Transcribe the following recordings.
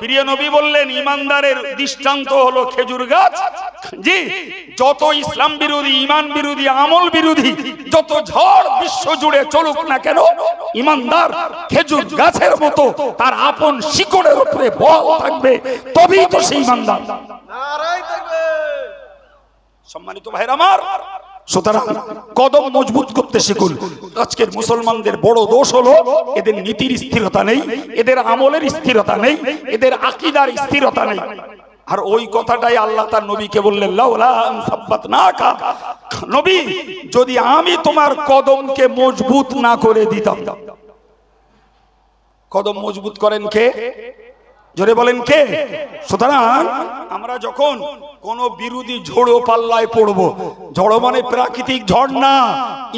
প্রিয় নবী বললেন ইমানদারের দৃষ্টান্ত হলো খেজুর গাছ। জি, যত ইসলাম বিরোধী, ইমান বিরোধী, আমল বিরোধী যত ঝড় বিশ্ব জুড়ে চলুক না কেন, ইমানদার খেজুর গাছের মতো তার আপন শিকড়ের উপরে বল থাকবে, তবেই তো সেই ইমানদার। সম্মানিত ভাইরা আমার, সুতরাং কদম মজবুত করতে শিখুন। আজকের মুসলমানদের বড় দোষ হলো এদের নীতির স্থিরতা নেই, এদের আমলের স্থিরতা নেই, এদের আকীদার স্থিরতা নেই। আর ওই কথাটাই আল্লাহ তার নবীকে বললেন, লাউলা আন সাব্বাতনাকা, নবী যদি আমি তোমার কদমকে মজবুত না করে দিতাম। কদম মজবুত করেন কে? জোরে বলেন কে? সুতরাং আমরা যখন কোন বিরোধী ঝড়ো পাল্লায় পড়বো, ঝড় মানে প্রাকৃতিক ঝড় না,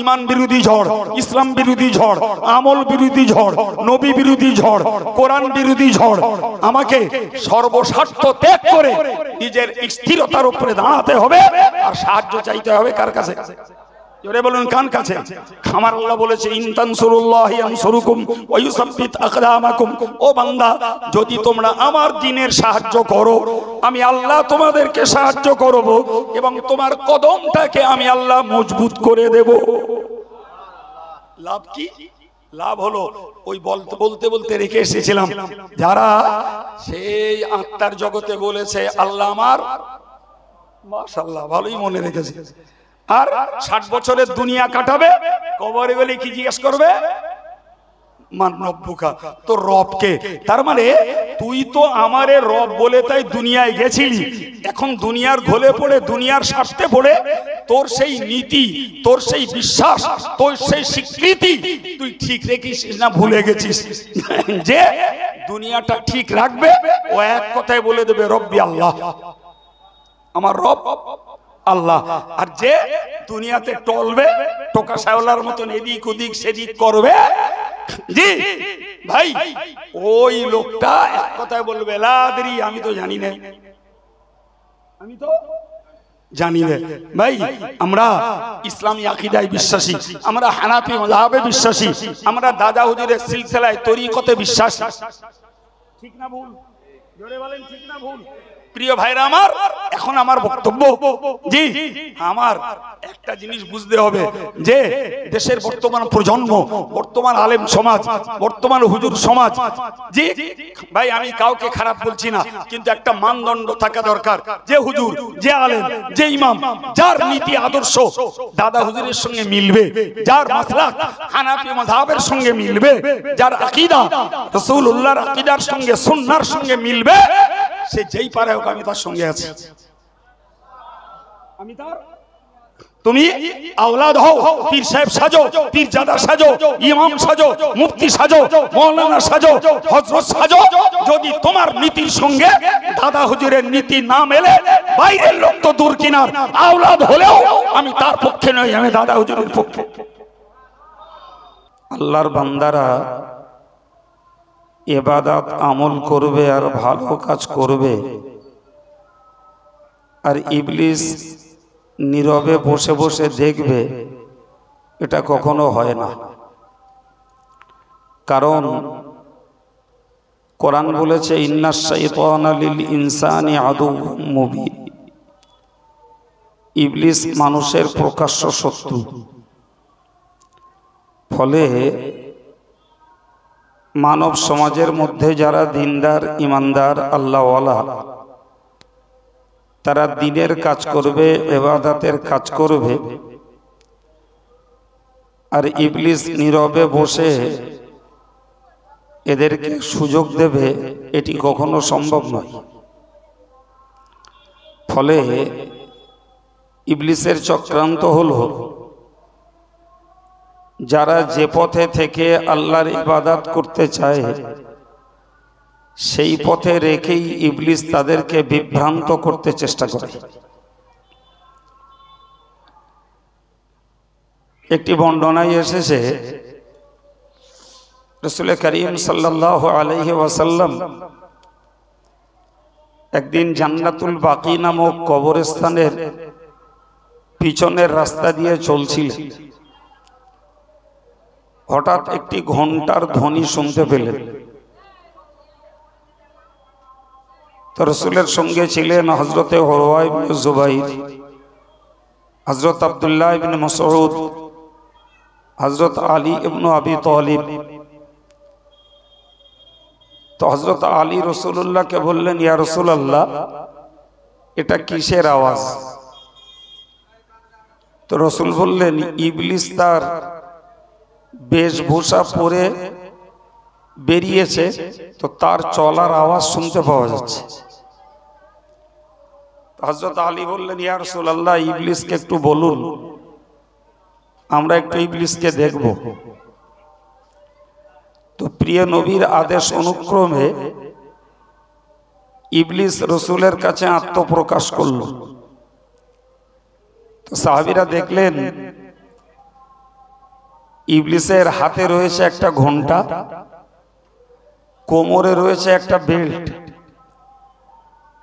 ইমান বিরোধী ঝড়, ইসলাম বিরোধী ঝড়, আমল বিরোধী ঝড়, নবী বিরোধী ঝড়, কোরআন বিরোধী ঝড়, আমাকে সর্বস্বার্থ ত্যাগ করে নিজের স্থিরতার উপরে দাঁড়াতে হবে আর সাহায্য চাইতে হবে কার কাছে? জোরে বলুন কার কাছে? আমার আল্লাহ বলেছে, ইন তানসুরুল্লাহি ইয়ানসুরুকুম ওয়া ইউসাব্বিত আকদামাকুম। ও বান্দা, যদি তোমরা আমার দ্বীনের সাহায্য করো, আমি আল্লাহ তোমাদেরকে সাহায্য করব এবং তোমার কদমটাকে আমি আল্লাহ মজবুত করে দেব। লাভ কি? লাভ হলো ওই বলতে বলতে রেখে এসেছিলাম, যারা সেই আত্মার জগতে বলেছে আল্লাহ আমার, মাশাআল্লাহ ভালোই মনে রেখেছে, আর 60 বছরের দুনিয়া কাটাবে, কবরে গেলে কি জিজ্ঞেস করবে? মান রব্বুকা, তোর রবকে। তার মানে তুই তো আমারে রব বলে তাই দুনিয়ায় গেছিলি, এখন দুনিয়ার ঘোলে পড়ে, দুনিয়ার স্বার্থে পড়ে তোর সেই নীতি, তোর সেই বিশ্বাস, তোর সেই স্বীকৃতি তুই ঠিক রেখিস না ভুলে গেছিস? যে দুনিয়াটা ঠিক রাখবে ও এক কথায় বলে দেবে রব্বি আল্লাহ, আমার রব আল্লাহ। আর যে দুনিয়াতে টলবে, টোকা শাওলার মতন এদিক ওদিক সেদিক করবে, জি ভাই, ওই লোকটা এক কথায় বলবে লা আদরি, আমি তো জানি না, আমি তো জানি না। ভাই, আমরা ইসলামী আকীদায় বিশ্বাসী, আমরা হানাফি মাযহাবে বিশ্বাসী, আমরা দাদা হুজুরের সিলসিলায় তরিকতে বিশ্বাসী। ঠিক না ভুল? জোরে বলেন ঠিক না ভুল? প্রিয় ভাইরা আমার, এখন আমার বক্তব্য, জি আমার একটা জিনিস বুঝতে হবে যে দেশের বর্তমান প্রজন্ম, বর্তমান আলেম সমাজ, বর্তমান হুজুর সমাজ, জি ভাই আমি কাউকে খারাপ বলছি না, কিন্তু একটা মানদণ্ড থাকা দরকার। যে হুজুর, যে আলেম, যে ইমাম, যার নীতি আদর্শ দাদা হুজুরের সঙ্গে মিলবে, যার মাসলাক হানাফি মাযহাবের সঙ্গে মিলবে, যার আকীদা রাসূলুল্লাহর আকীদার সঙ্গে সুন্নাহর সঙ্গে মিলবে, সে যেই পারে হোক আমি তার সঙ্গে আছি। আমি তার, তুমি আওলাদ হও, পীর সাহেব সাজো, পীরজাদা সাজো, ইমাম সাজো, মুফতি সাজো, মাওলানা সাজো, হযরত সাজো, যদি তোমার নীতির সঙ্গে দাদা হুজুরের নীতি না মেলে, বাইরের লোক তো দূর কিনার, আওলাদ হলেও আমি তার পক্ষে নই, আমি দাদা হুজুরের পক্ষে। আল্লাহর বান্দারা ইবাদত আমল করবে আর ভালো কাজ করবে, আর ইবলিস নীরবে বসে বসে দেখবে, এটা কখনো হয় না। কারণ কোরআন বলেছে, ইন্নাশ শাইতানা লিল ইনসানি আদুউম মুবিন, ইবলিস মানুষের প্রকাশ্য শত্রু। ফলে মানব সমাজের মধ্যে যারা দিনদার, ইমানদার, আল্লাহওয়ালা, তারা দ্বীনের কাজ করবে, ইবাদতের কাজ করবে, আর ইবলিস নীরবে বসে এদেরকে সুযোগ দেবে, এটি কখনো সম্ভব নয়। ফলে ইবলিসের চক্রান্ত হলো, যারা যে পথে থেকে আল্লাহর ইবাদত করতে চায় সেই পথে রেখেই ইবলিস তাদেরকে বিভ্রান্ত করতে চেষ্টা করে। একটি বর্ণনায় এসেছে, রাসূল করিম সাল্লাল্লাহু আলাইহি ওয়াসাল্লাম একদিন জান্নাতুল বাকি নামক কবরস্থানের পিছনের রাস্তা দিয়ে চলছিলেন। হঠাৎ একটি ঘন্টার ধ্বনি শুনতে পেলেন। তো রসুলের সঙ্গে ছিলেন হযরতে উরওয়া ইবনে যুবাইর, হযরত আব্দুল্লাহ ইবনে মাসউদ, হযরত আলী ইবনে আবি তালিব। তো হযরত আলী রাসূলুল্লাহকে বললেন, ইয়া রাসূলুল্লাহ, এটা কিসের আওয়াজ? তো রাসূল বললেন, ইবলিস তার বেশভূষা পরে বেরিয়েছে, তো তার চলার আওয়াজ শুনতে পাওয়া যাচ্ছে। হযরত আলী বললেন, ইয়া রাসূলুল্লাহ, ইবলিসকে একটু বলুন, আমরা একটু ইবলিসকে দেখব। তো প্রিয় নবীর আদেশ অনুক্রমে ইবলিস রসুলের কাছে আত্মপ্রকাশ করল। তো সাহাবীরা দেখলেন ইবলিসের হাতে রয়েছে একটা ঘণ্টা, কোমরে রয়েছে একটা বেল্ট,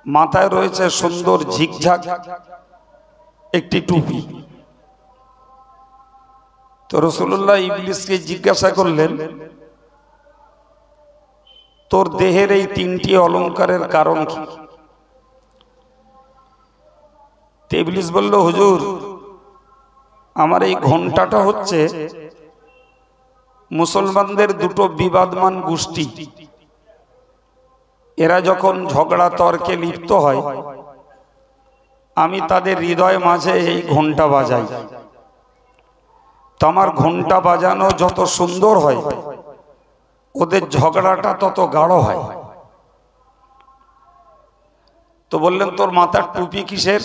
মাথায় রয়েছে সুন্দর ঝিকঝাক একটি টুপি। তো রাসূলুল্লাহ ইবলিসকে জিজ্ঞাসা করলেন, তোর দেহের এই তিনটি অলংকারের কারণ কি? ইবলিস বলল, হুজুর, আমার এই ঘণ্টাটা হচ্ছে মুসলমানদের দুটো বিবাদমান গোষ্ঠী, এরা যখন ঝগড়া তর্কে লিপ্ত হয়, আমি তাদের হৃদয় মাঝে এই ঘণ্টা বাজাই। তো আমার ঘণ্টা বাজানো যত সুন্দর হয়, ওদের ঝগড়াটা তত গাঢ় হয়। তো বললেন, তোর মাথার টুপি কিসের?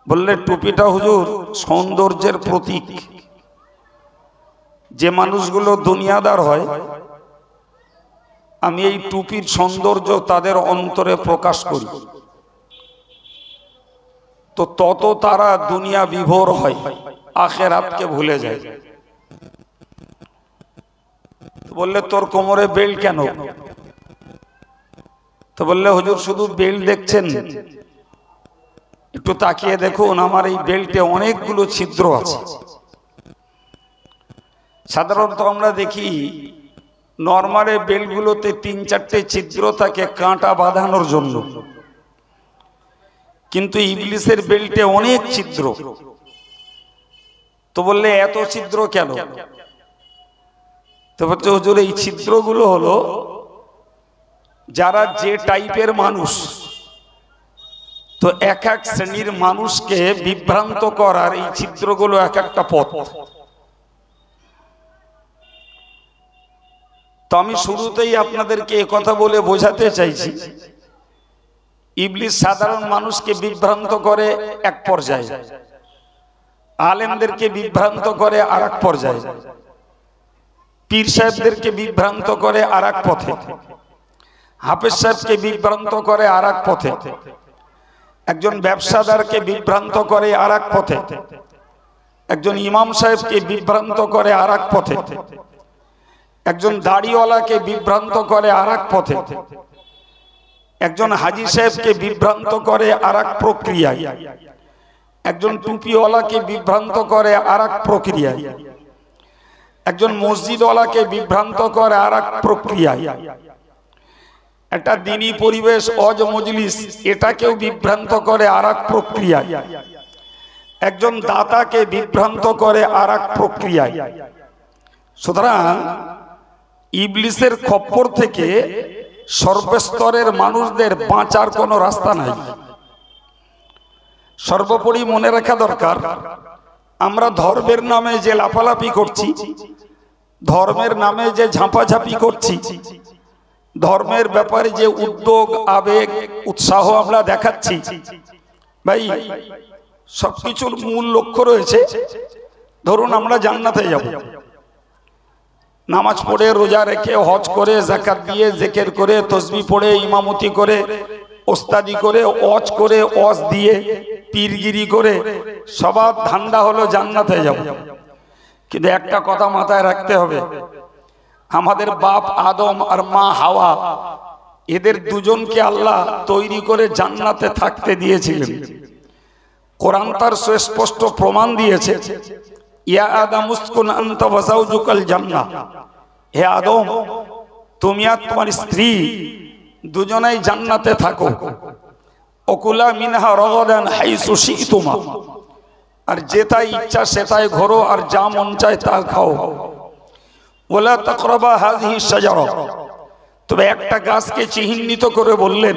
বললে, টুপিটা হুজুর সৌন্দর্যের প্রতীক। যে মানুষগুলো দুনিয়াদার হয়, আমি এই টুপির সৌন্দর্য তাদের অন্তরে প্রকাশ করি, তো তত তারা দুনিয়া বিভোর হয়, আখিরাতকে ভুলে যায়। বললে, তোর কোমরে বেল্ট কেন? তো বললে, হুজুর, শুধু বেল্ট দেখছেন? একটু তাকিয়ে দেখুন, আমার এই বেল্টে অনেকগুলো ছিদ্র আছে। সাধারণত আমরা দেখি নরমালে বেল্টগুলোতে ৩-৪টে ছিদ্র থাকে কাঁটা বাঁধানোর জন্য, কিন্তু ইবলিসের বেল্টে অনেক ছিদ্র। তো বললে, এত ছিদ্র কেন? তো বলছে, হুজুর, এই ছিদ্রগুলো হলো যারা যে টাইপের মানুষ, তো এক এক শ্রেণীর মানুষকে বিভ্রান্ত করার এই ছিদ্রগুলো এক একটা পথ। তো আমি শুরুতেই আপনাদেরকে কথা বলে বোঝাতে চাইছি, ইবলিস সাধারণ মানুষকে বিভ্রান্ত করে এক পর্যায়ে, আলেমদেরকে বিভ্রান্ত করে আর এক পর্যায়ে, পীর সাহেবদেরকে বিভ্রান্ত করে আর এক পথে, হাফেজ সাহেবকে বিভ্রান্ত করে আর এক পথে, একজন ব্যবসাদারকে বিভ্রান্ত করে আর এক পথে, একজন ইমাম সাহেবকে বিভ্রান্ত করে আর এক পথে, একজন দাড়িওয়ালাকে বিভ্রান্ত করে আর এক পথে, একজন হাজী সাহেবকে বিভ্রান্ত করে আর এক প্রক্রিয়ায়, একজন টুপিওয়ালাকে বিভ্রান্ত করে আর এক প্রক্রিয়ায়, একজন মসজিদওয়ালাকে বিভ্রান্ত করে আর এক প্রক্রিয়ায়, একটা দ্বীনি পরিবেশ ওয়াজ মজলিস এটাকেও বিভ্রান্ত করে আর এক প্রক্রিয়ায়, একজন দাতাকে বিভ্রান্ত করে আর এক প্রক্রিয়ায়। সুতরাং ইবলিসের খপ্পর থেকে সর্বস্তরের মানুষদের বাঁচার কোনো রাস্তা নাই। সর্বোপরি মনে রাখা দরকার, আমরা ধর্মের নামে যে লাফালাফি করছি, ধর্মের নামে যে ঝাঁপাঝাঁপি করছি, ধর্মের ব্যাপারে যে উদ্যোগ, আবেগ, উৎসাহ আমরা দেখাচ্ছি, ভাই সবকিছুর মূল লক্ষ্য রয়েছে, ধরুন আমরা জান্নাতে যাব, নামাজ পড়ে, রোজা রেখে, হজ করে, যাকাত দিয়ে, জিকির করে, তাসবিহ পড়ে, ইমামতি করে, ওস্তাদি করে, ওয়াজ করে, ওয়াজ দিয়ে, পীরগিরি করে, সবার ধান্দা হলো জান্নাতে যাব। কিন্তু একটা কথা মাথায় রাখতে হবে, আমাদের বাপ আদম আর মা হাওয়া, এদের দুজনকে আল্লাহ তৈরি করে জান্নাতে থাকতে দিয়েছিলেন। কোরআন তার সুস্পষ্ট প্রমাণ দিয়েছে, ইয়া আদম উসকুন আনতা ওয়া যাওজুকাল জান্নাহ, হে আদম, তুমি আর তোমার স্ত্রী দুজনেই জান্নাতে থাকো, অকুলা মিনহা রগাদান হাইসু শিতুমা, আর যেটাই ইচ্ছা সেটাই ঘোরো আর যা মন চায় তা খাও। ওয়ালা তাকরাবা হাযিহি শাজারা, তবে একটা গাছকে চিহ্নিত করে বললেন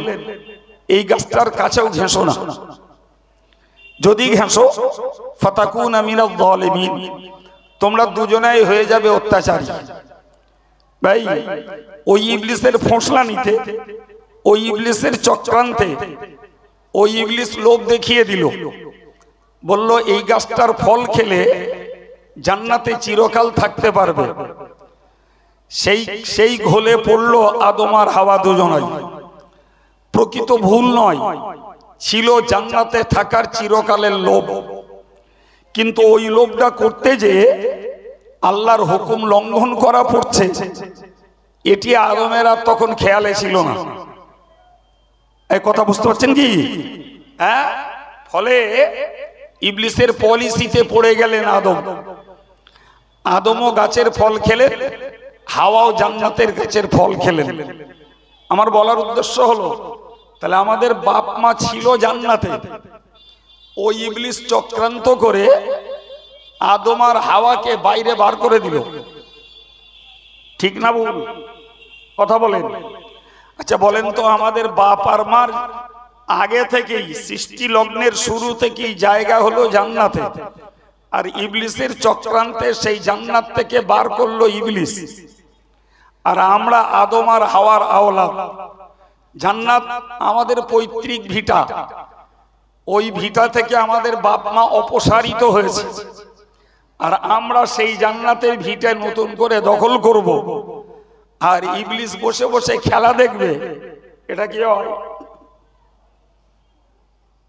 এই গাছটার কাছেও ঘেঁষো না, যদি ঘেঁষো ফাতাকুনা মিনাল যালিমিন, তোমরা দুজনেই হয়ে যাবে অত্যাচারী। ভাই ওই ইবলিসের ফোঁসলা নিতে, ওই ইবলিসের চক্রান্তে ওই ইবলিস লোভ দেখিয়ে দিল, বলল এই গাছটার ফল খেলে জান্নাতে চিরকাল থাকতে পারবে। সেই ঘোলে পড়ল আদম আর হাওয়া দুজনাই। প্রকৃত ভুল নয়, ছিল জান্নাতে থাকার চিরকালের লোভ, কিন্তু ওই লোভটা করতে যে আল্লাহর হুকুম লঙ্ঘন করা পড়ছে, এটি আদমের আর তখন খেয়ালে ছিল না। এই কথা বুঝতে পারছেন কি? হ্যাঁ, ফলে ইবলিসের পলিসিতে পড়ে গেলেন আদম। আদমও গাছের ফল খেলেন, হাওয়াও জান্নাতের গাছের ফল খেলেন। আমার বলার উদ্দেশ্য হলো, তাহলে আমাদের বাপ মা ছিল জান্নাতে, ওই ইবলিস চক্রান্ত করে আদম আর হাওয়াকে বাইরে বার করে দিল। ঠিক না ভুল? কথা বলেন। আচ্ছা বলেন তো, আমাদের বাপ আর মার আগে থেকেই সৃষ্টি লগ্নের শুরু থেকেই জায়গা হলো জান্নাতে, আর ইবলিসের চক্রান্তে সেই জান্নাত থেকে বার করলো ইবলিস। আর আমরা আদম আর হাওয়ার আওলাদ। জান্নাত আমাদের পৈতৃক ভিটা, ওই ভিটা থেকে আমাদের বাপ মা অপসারিত হয়েছে, আর আমরা সেই জান্নাতের ভিটা নতুন করে দখল করব, আর ইবলিস বসে বসে খেলা দেখবে। এটা কি হয়?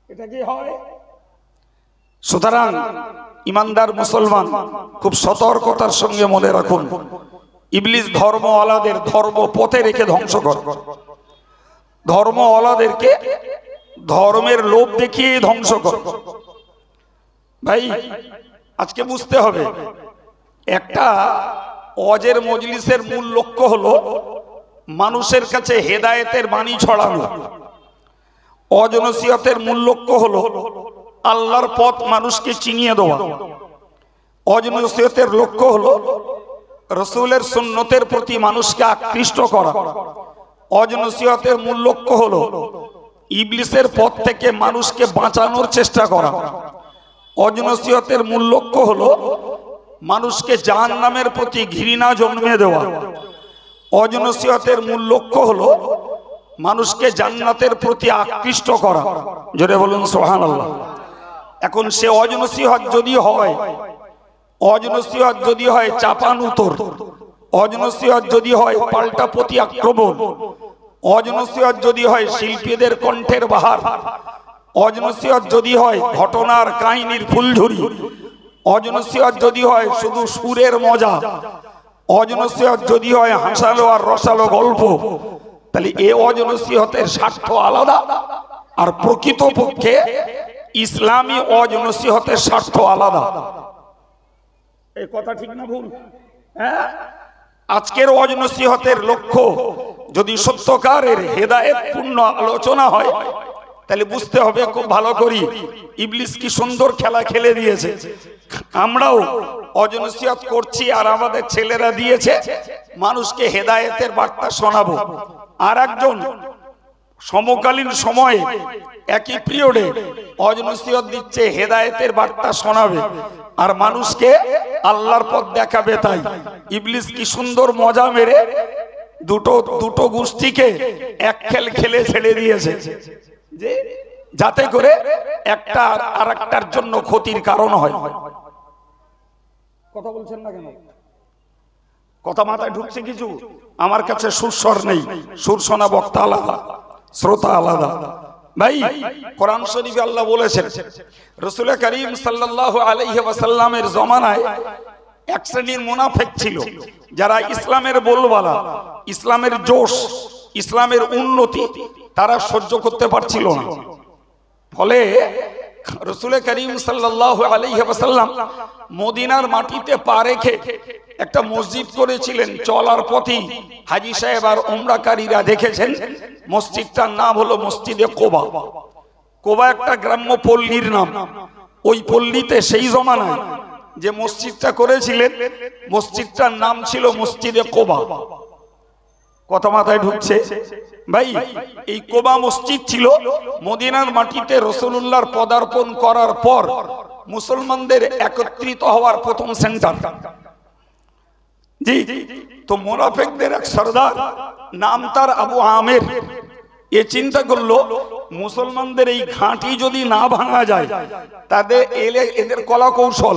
এটা কি হয়? সুতরাং ইমানদার মুসলমান খুব সতর্কতার সঙ্গে মনে রাখুন, ইবলিস ধর্মওয়ালাদের ধর্ম পথে রেখে ধ্বংস করে, ধর্মওয়ালাদেরকে ধর্মের লোভ দেখিয়ে ধ্বংস করে। ভাই আজকে বুঝতে হবে, একটা ওয়াজের মজলিসের মূল লক্ষ্য হলো মানুষের কাছে হেদায়েতের বাণী ছড়ানো। ওয়াজ নসিহতের মূল লক্ষ্য হলো আল্লাহর পথ মানুষকে চিনিয়ে দেওয়া। ওয়াজ নসিহতের লক্ষ্য হলো রাসূলের সুন্নতের প্রতি মানুষকে আকৃষ্ট করা। ওয়াজ নসিহতের মূল লক্ষ্য হলো ইবলিসের পথ থেকে মানুষকে বাঁচানোর চেষ্টা করা। ওয়াজ নসিহতের মূল লক্ষ্য হলো মানুষকে জাহান্নামের প্রতি ঘৃণা জন্মে দেওয়া। ওয়াজ নসিহতের মূল লক্ষ্য হলো মানুষকে জান্নাতের প্রতি আকৃষ্ট করা। জোরে বলুন সুবহানাল্লাহ। এখন সে ওয়াজ নসিহত যদি হয়, ওয়াজ নসিহত যদি হয় চাপান উত্তর, ওয়াজ নসিহত যদি হয় পাল্টা প্রতি আক্রমণ, ওয়াজ নসিহত যদি হয় শিল্পীদের কণ্ঠের বাহার, ওয়াজ নসিহত যদি হয় ঘটনার কাহিনীর ফুলঝুরি, ওয়াজ নসিহত যদি হয় শুধু সুরের মজা, ওয়াজ নসিহত যদি হয় হাসালো আর রসালো গল্প, তাহলে এই ওয়াজ নসিহতের স্বার্থ আলাদা, আর প্রকৃতপক্ষে ইসলামী ওয়াজ নসিহতের স্বার্থ আলাদা। এই কথা ঠিক না ভুল? হ্যাঁ, আজকের ওয়াজ নসিহতের লক্ষ্য যদি সত্যকারের হেদায়েত পূর্ণ আলোচনা হয়, তাহলে বুঝতে হবে খুব ভালো করি ইবলিস কি সুন্দর খেলা খেলে দিয়েছে। আমরাও ওয়াজ নসিহত করছি, আর আমাদের ছেলেরা দিয়েছে মানুষকে হেদায়েতের বার্তা শোনাবো। আর একজন সমকালীন সময়ে একই পিরিয়ডে ওয়াজ নসিহত দিচ্ছে, হেদায়েতের বার্তা শোনাবে আর মানুষকে আল্লাহর পথ দেখাবে। তাই ইবলিস কি সুন্দর মজা মেরে দুটো গোষ্ঠীকে এক খেল খেলে ছেড়ে দিয়েছে, যাতে করে একটা আর একটার জন্য ক্ষতির কারণ হয়। কথা বলছেন না কেন? কথা মাথায় ঢুকছে কিছু? আমার কাছে সুরস্বর নেই, সুর শোনা বক্তা আলাদা, শ্রোতা আলাদা। ভাই কোরআন শরীফে আল্লাহ বলেছেন, রাসূল করিম সাল্লাল্লাহু আলাইহি ওয়াসাল্লামের জমানায় এক শ্রেণীর মুনাফিক ছিল, যারা ইসলামের বলবালা, ইসলামের জোশ, ইসলামের উন্নতি তারা সহ্য করতে পারছিল না। ফলে রাসূল করিম সাল্লাল্লাহু আলাইহি ওয়াসাল্লাম মদিনার মাটিতে পা রেখে একটা মসজিদ করেছিলেন। চলার পথে হাজী সাহেব আর উমরাকারীরা দেখেছেন মসজিদটার নাম হলো মসজিদে কোবা। কোবা একটা গ্রাম্য পল্লীর নাম। ওই পল্লীতে সেই জমানায় যে মসজিদটা করেছিলেন, মসজিদটার নাম ছিল মসজিদে কোবা। কথা মাথায় ঢুকছে ভাই? এই কোবা মসজিদ ছিল মদিনার মাটিতে রাসূলুল্লাহর পদার্পণ করার পর মুসলমানদের একত্রিত হওয়ার প্রথম সেন্টার। জি, তো মুনাফিকদের এক সরদার, নাম তার আবু আমের, এ চিন্তা করলো মুসলমানদের এই ঘাঁটি যদি না ভাঙা যায়, তাদের এদের কলা কৌশল,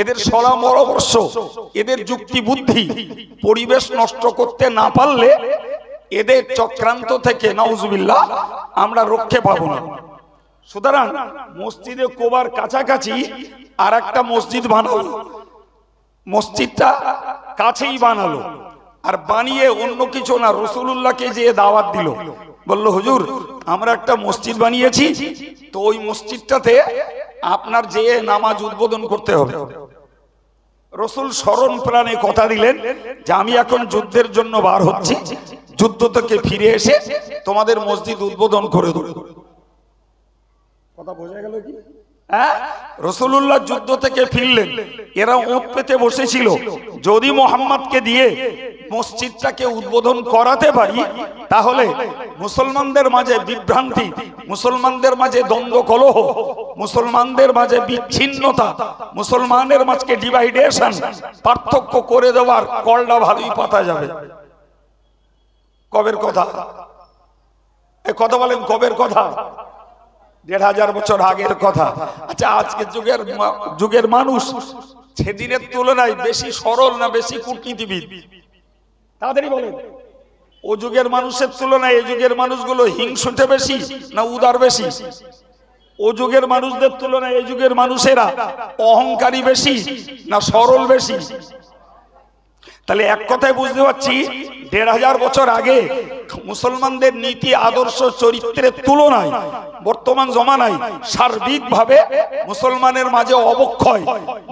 এদের সলা পরামর্শ, এদের যুক্তি বুদ্ধি পরিবেশ নষ্ট করতে না পারলে এদের চক্রান্ত থেকে নাউজুবিল্লাহ আমরা রক্ষে পাবো না। সুতরাং মসজিদে কোবার কাছাকাছি আর একটা মসজিদ বানালো। মসজিদটা কাছেই বানালো, আর বানিয়ে অন্য কিছু না, রাসূলুল্লাহকে যে দাওয়াত দিল, বলল হুজুর আমরা একটা মসজিদ বানিয়েছি, তো ওই মসজিদটাতে আপনার যে নামাজ উদ্বোধন করতে হবে। রাসূল স্মরণ প্রাণে কথা দিলেন যে আমি এখন যুদ্ধের জন্য বার হচ্ছি, যুদ্ধ থেকে ফিরে এসে তোমাদের মসজিদ উদ্বোধন করে দেব। কথা বোঝা গেল কি? রাসূলুল্লাহ যুদ্ধ থেকে ফিরলেন, এরা ওঁত পেতে বসেছিল, যদি মুহাম্মদকে দিয়ে মসজিদটাকে উদ্বোধন করাতে পারি তাহলে মুসলমানদের মাঝে বিভ্রান্তি, মুসলমানদের মাঝে দ্বন্দ্ব কলহ, মুসলমানদের মাঝে বিচ্ছিন্নতা, মুসলমানের মাঝে ডিভাইডেশন, পার্থক্য করে দেওয়ার কলটা ভালোই পাতা যাবে। কবের কথা? এই কথা বলেন, কবের কথা? ১৫০০ বছর আগের কথা। আচ্ছা, আজকের যুগের মানুষ সেদিনের তুলনায় বেশি সরল না বেশি কূটনীতিবিদ? তাড়াতাড়ি বলেন। ও যুগের মানুষের তুলনায় এই যুগের মানুষগুলো হিংসুটে বেশি না উদার বেশি? ও যুগের মানুষদের তুলনায় এই যুগের মানুষেরা অহংকারী বেশি না সরল বেশি? তাহলে এক কথায় বুঝতে পারছি ১৫০০ বছর আগে মুসলমানদের নীতি আদর্শ চরিত্রের তুলনায় বর্তমান জমানায় সার্বিকভাবে মুসলমানের মাঝে অবক্ষয়,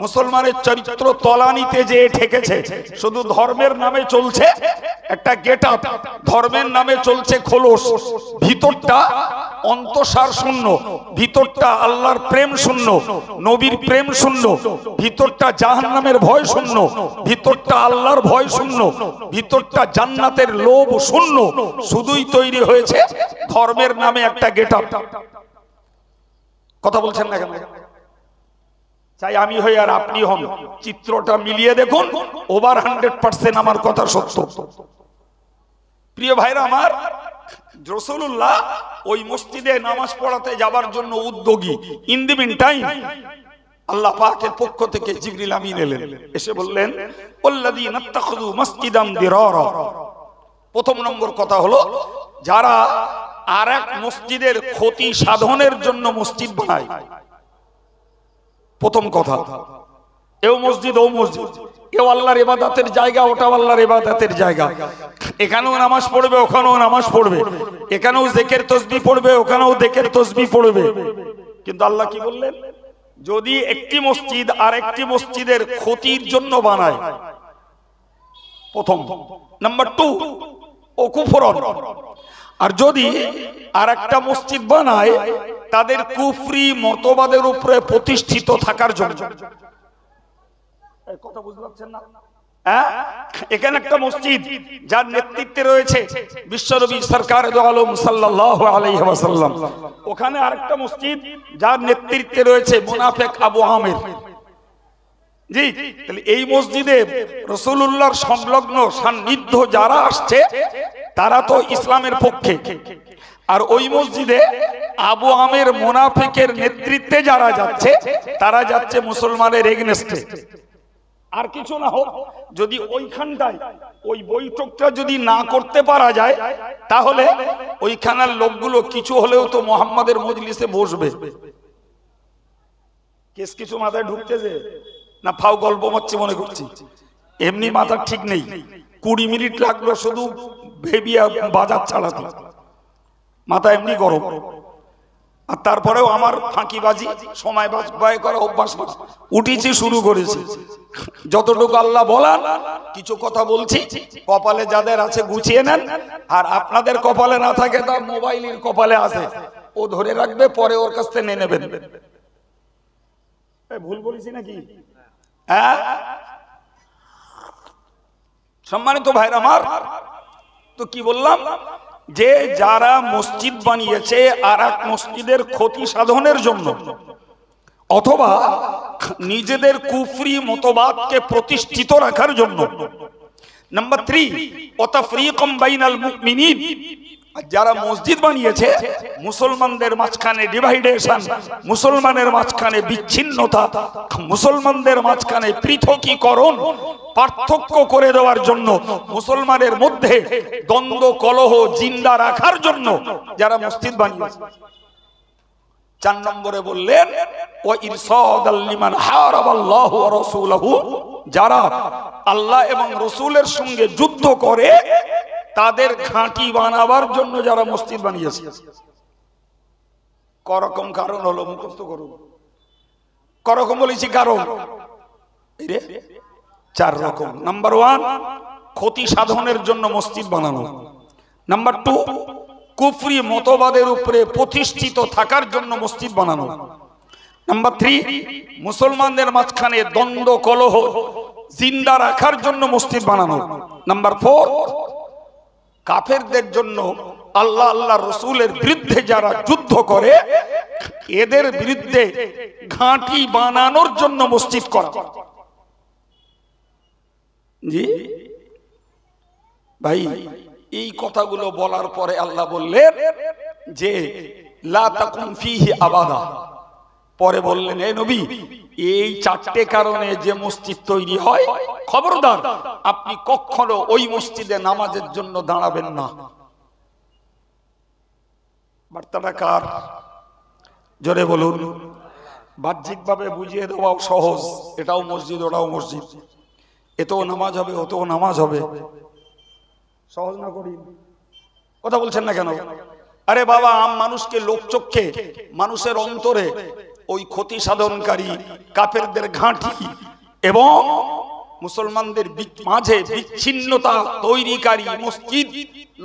মুসলমানের চরিত্র তলানিতে যে ঠেকেছে। শুধু ধর্মের নামে চলছে একটা গেটআপ, ধর্মের নামে চলছে খোলস, ভিতরটা অন্তঃসার শূন্য, ভিতরটা আল্লাহর প্রেম শূন্য, নবীর প্রেম শূন্য, ভিতরটা জাহান্নামের ভয় শূন্য, ভিতরটা আল্লাহর ভয় শূন্য, ভিতরটা জান্নাতের লোভ শূন্য। শুধুই তৈরি হয়েছে ধর্মের নামে একটা গেটআপ। কথা বলছেন না কেন? চাই আমি হই আর আপনি হন, চিত্রটা মিলিয়ে দেখুন, ওভার 100% আমার কথা সত্য। প্রিয় ভাইরা আমার, রাসূলুল্লাহ ওই মসজিদে নামাজ পড়াতে যাবার জন্য উদ্যোগী। ইন দি মিন টাইম আল্লাহ পাকের পক্ষ থেকে জিবরিল আমিন এলেন, এসে বললেন ওয়াল্লাযীনা ইত্তাখাযু মাসজিদান দিরারা। প্রথম নম্বর কথা হলো, যারা আরেক মসজিদের ক্ষতি সাধনের জন্য মসজিদ বানায়। প্রথম কথা, এও মসজিদ ও মসজিদ, এও আল্লাহর ইবাদতের জায়গা, ওটাও আল্লাহর ইবাদতের জায়গা, এখানেও নামাজ পড়বে ওখানেও নামাজ পড়বে, এখানেও জিকির তাসবিহ পড়বে ওখানেও জিকির তাসবিহ পড়বে। কিন্তু আল্লাহ কি বললেন? যদি একটি মসজিদ আর একটি মসজিদের ক্ষতির জন্য বানায়, প্রথম। নাম্বার 2, ও কুফরন। আর যদি আর একটা মসজিদ বানায় তাদের কুফরি মতবাদের উপরে প্রতিষ্ঠিত থাকার জন্য। কথা বুঝতে পারছেন না? এখানে একটা মসজিদ যার নেতৃত্বে রয়েছে বিশ্বনবী সরকার দো আলম সাল্লাল্লাহু আলাইহি ওয়াসাল্লাম, ওখানে আরেকটা মসজিদ যার নেতৃত্বে রয়েছে মুনাফিক আবু আমের। জি, তাহলে এই মসজিদে রাসূলুল্লাহর সংলগ্ন সান্নিধ্য যারা আসছে তারা তো ইসলামের পক্ষে, আর ওই মসজিদে আবু আমের মুনাফিকের নেতৃত্বে যারা যাচ্ছে তারা যাচ্ছে মুসলমানের এগেনস্টে। আর কিছু না হোক, যদি ওইখানটায় ওই বৈঠকটা যদি না করতে পারা যায় তাহলে ওইখানের লোকগুলো কিছু হলেও তো মুহাম্মাদের মজলিসে বসবে। কেস কিছু মাথায় ঢুকতেছে না ফাও গল্প মারছি মনে করছি? এমনি মাথা ঠিক নেই। 20 মিনিট লাগলো শুধু ভেবিয়া বাজার ছাড়াতে, মাথা এমনি গরম। আর তারপরেও আমার ফাঁকিবাজি সময় ব্যয় করা অভ্যাস না, উঠেছি শুরু করেছি। যতটুকু আল্লাহ বলান কিছু কথা বলছি, কপালে যাদের আছে গুছিয়ে নেন, আর আপনাদের কপালে না থাকে তা মোবাইলের কপালে আছে, ও ধরে রাখবে, পরে ওর কাছ থেকে নিয়ে নেবেন। ভুল বলেছি নাকি? হ্যাঁ সম্মানিত ভাইরা আমার, তো কি বললাম যে যারা মসজিদ বানিয়েছে আর এক মসজিদের ক্ষতি সাধনের জন্য অথবা নিজেদের কুফরি মতবাদকে প্রতিষ্ঠিত রাখার জন্য, নাম্বার 3 ওয়াতাফরিকাম বাইনাল মুমিনিন, যারা মসজিদ বানিয়েছে মুসলমানদের মাঝখানে ডিভাইডেশন, মুসলমানের মাঝখানে বিচ্ছিন্নতা, মুসলমানদের মাঝখানে পৃথকীকরণ, পার্থক্য করে দেওয়ার জন্য, মুসলমানের মধ্যে দ্বন্দ্ব কলহ জিন্দা রাখার জন্য যারা মসজিদ বানিয়েছে। 4 নম্বরে বললেন ওয়া ইরসাদাল লিমান হারাবাল্লাহু ওয়া রাসূলুহু, যারা আল্লাহ এবং রাসূলের সঙ্গে যুদ্ধ করে তাদের ঘাঁটি বানাবার জন্য যারা মসজিদ বানিয়েছে। করকম কারণ হলো, মুখস্থ করুন, করকম বলেছি কারণ 4 রকম। নাম্বার 1 ক্ষতি সাধনের জন্য মসজিদ বানানো, নাম্বার 2 কুফরি মতবাদের উপরে প্রতিষ্ঠিত থাকার জন্য মসজিদ বানানো, নাম্বার 3 মুসলমানদের মাঝখানে দ্বন্দ্ব কলহ জিন্দা রাখার জন্য মসজিদ বানানো, নাম্বার 4 কাফেরদের জন্য আল্লাহ আল্লাহ রসুলের বিরুদ্ধে যারা যুদ্ধ করে এদের বিরুদ্ধে ঘাঁটি বানানোর জন্য মসজিদ করা। জি ভাই, এই কথাগুলো বলার পরে আল্লাহ বললেন যে লা তাকুম ফীহি আবাদা, পরে বললেন হে নবী এই 4টে কারণে যে মসজিদ তৈরি হয় খবরদার আপনি কখনো ওই মসজিদে নামাজের জন্য দাঁড়াবেন না। বার্তাটা কার? জোরে বলুন। বাহ্যিকভাবে বুঝিয়ে দেওয়াও সহজ, এটাও মসজিদ ওটাও মসজিদ, এতেও নামাজ হবে ওতেও নামাজ হবে, সহজ না করি? কথা বলছেন না কেন? আরে বাবা, আম মানুষকে লোকচক্ষে মানুষের অন্তরে ওই ক্ষতি সাধনকারী কাফেরদের ঘাঁটি এবং মুসলমানদের মাঝে বিচ্ছিন্নতা তৈরিকারী মসজিদ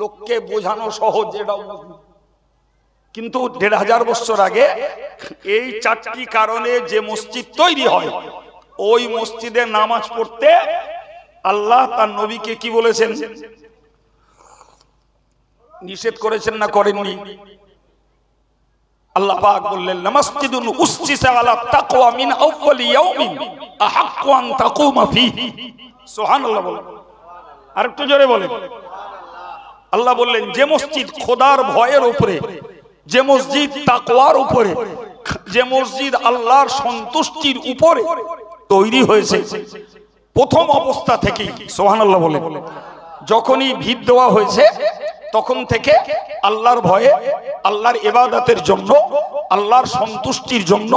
লোককে বোঝানো সহজ, এটাও মসজিদ। কিন্তু 1500 বছর আগে এই 4টি কারণে যে মসজিদ তৈরি হয় ওই মসজিদে নামাজ পড়তে আল্লাহ তার নবীকে কি বলেছেন? নিষেধ করেছেন না করেননি? আল্লাহ পাক বললেন লামাসজিদুন উসসিসা আলা তাকওয়া মিন আউয়ালি ইয়াউমিন আহাক্কু আন তাকুমা ফীহি। সুবহানাল্লাহ বলেন, আর একটু জোরে বলেন। আল্লাহ বললেন যে মসজিদ খোদার ভয়ের উপরে, যে মসজিদ তাকওয়ার উপরে, যে মসজিদ আল্লাহর সন্তুষ্টির উপরে তৈরি হয়েছে প্রথম অবস্থা থেকেই, সুবহানাল্লাহ বলেন, যখনই ভিত দেওয়া হয়েছে তখন থেকে আল্লাহর ভয়ে, আল্লাহর ইবাদতের জন্য, আল্লাহর সন্তুষ্টির জন্য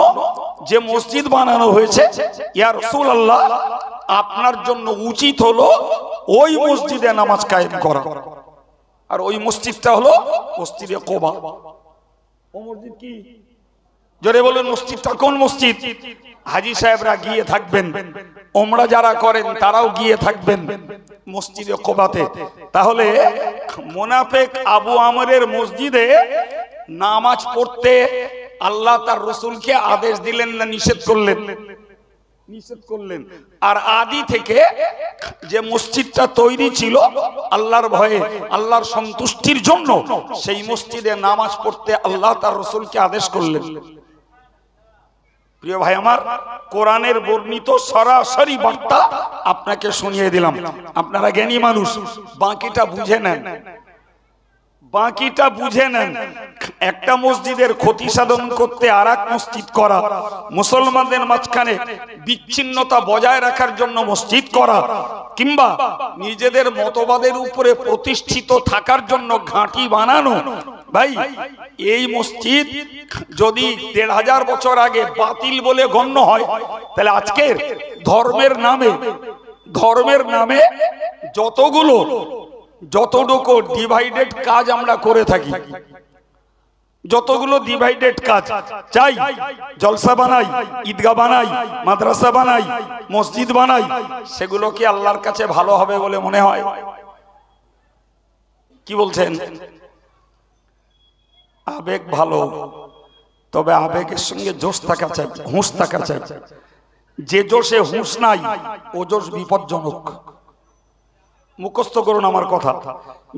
যে মসজিদ বানানো হয়েছে, ইয়া রাসূলুল্লাহ আপনার জন্য উচিত হলো ওই মসজিদে নামাজ কায়েম করা। আর ওই মসজিদটা হলো মসজিদে কুবা। ও মসজিদ কি? জোরে বলেন, মসজিদটা কোন মসজিদ? হাজী সাহেবরা গিয়ে থাকবেন, ওমরা যারা করেন তারাও গিয়ে থাকবেন মসজিদে কুবাতে। তাহলে মুনাফিক আবু আমরের মসজিদে নামাজ পড়তে আল্লাহ তার রাসূলকে আদেশ দিলেন না নিষেধ করলেন? নিষেধ করলেন। আর আদি থেকে যে মসজিদটা তৈরি ছিল আল্লাহর ভয়ে, আল্লাহর সন্তুষ্টির জন্য, সেই মসজিদে নামাজ পড়তে আল্লাহ তার রাসূলকে আদেশ করলেন। প্রিয় ভাই আমার, কোরআনের বর্ণিত সরাসরি বার্তা আপনাকে শুনিয়ে দিলাম। আপনারা জ্ঞানী মানুষ, বাকিটা বুঝে নেন, বাকিটা বুঝে নেন। একটা মসজিদের ক্ষতি সাধন করতে আর এক মসজিদ করা, মুসলমানদের মাঝখানে বিচ্ছিন্নতা বজায় রাখার জন্য মসজিদ করা, কিংবা নিজেদের মতবাদের উপরে প্রতিষ্ঠিত থাকার জন্য ঘাঁটি বানানো, ভাই এই মসজিদ যদি 1500 বছর আগে বাতিল বলে গণ্য হয়, তাহলে আজকের ধর্মের নামে যতটুকু ডিভাইডেড কাজ আমরা করে থাকি, যতগুলো ডিভাইডেড কাজ চাই, জলসা বানাই, ঈদগাহ বানাই, মাদ্রাসা বানাই, মসজিদ বানাই, সেগুলো কি আল্লাহর কাছে ভালো হবে বলে মনে হয়? কি বলছেন? আবেগ ভালো, তবে আবেগের সঙ্গে জোশ থাকা চাই, হুঁশ থাকা চাই। যে জোশে হুঁশ নাই, ও জোশ বিপজ্জনক। মুখস্থ করুন আমার কথা।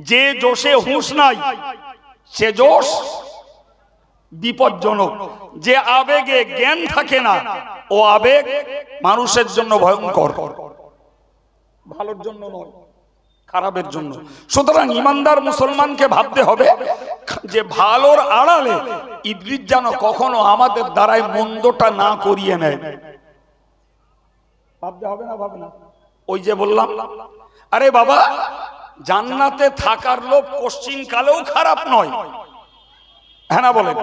যে জোশে হুঁশ নাই, সে জোশ বিপজ্জনক। যে আবেগে জ্ঞান থাকে না, ও আবেগ মানুষের জন্য ভয়ঙ্কর, ভালোর জন্য নয়, খারাপের জন্য। সুতরাং ইমানদার মুসলমানকে ভাবতে হবে যে ভালোর আড়ালে ইবলিস যেন কখনো আমাদের দ্বারাই মন্দটা না করিয়ে নেয়। ভাবতে হবে না? ভাবে না? ওই যে বললাম, আরে বাবা, জান্নাতে থাকার লোভ কোশ্চিন কালেও খারাপ নয়। হ্যাঁ না বলেন?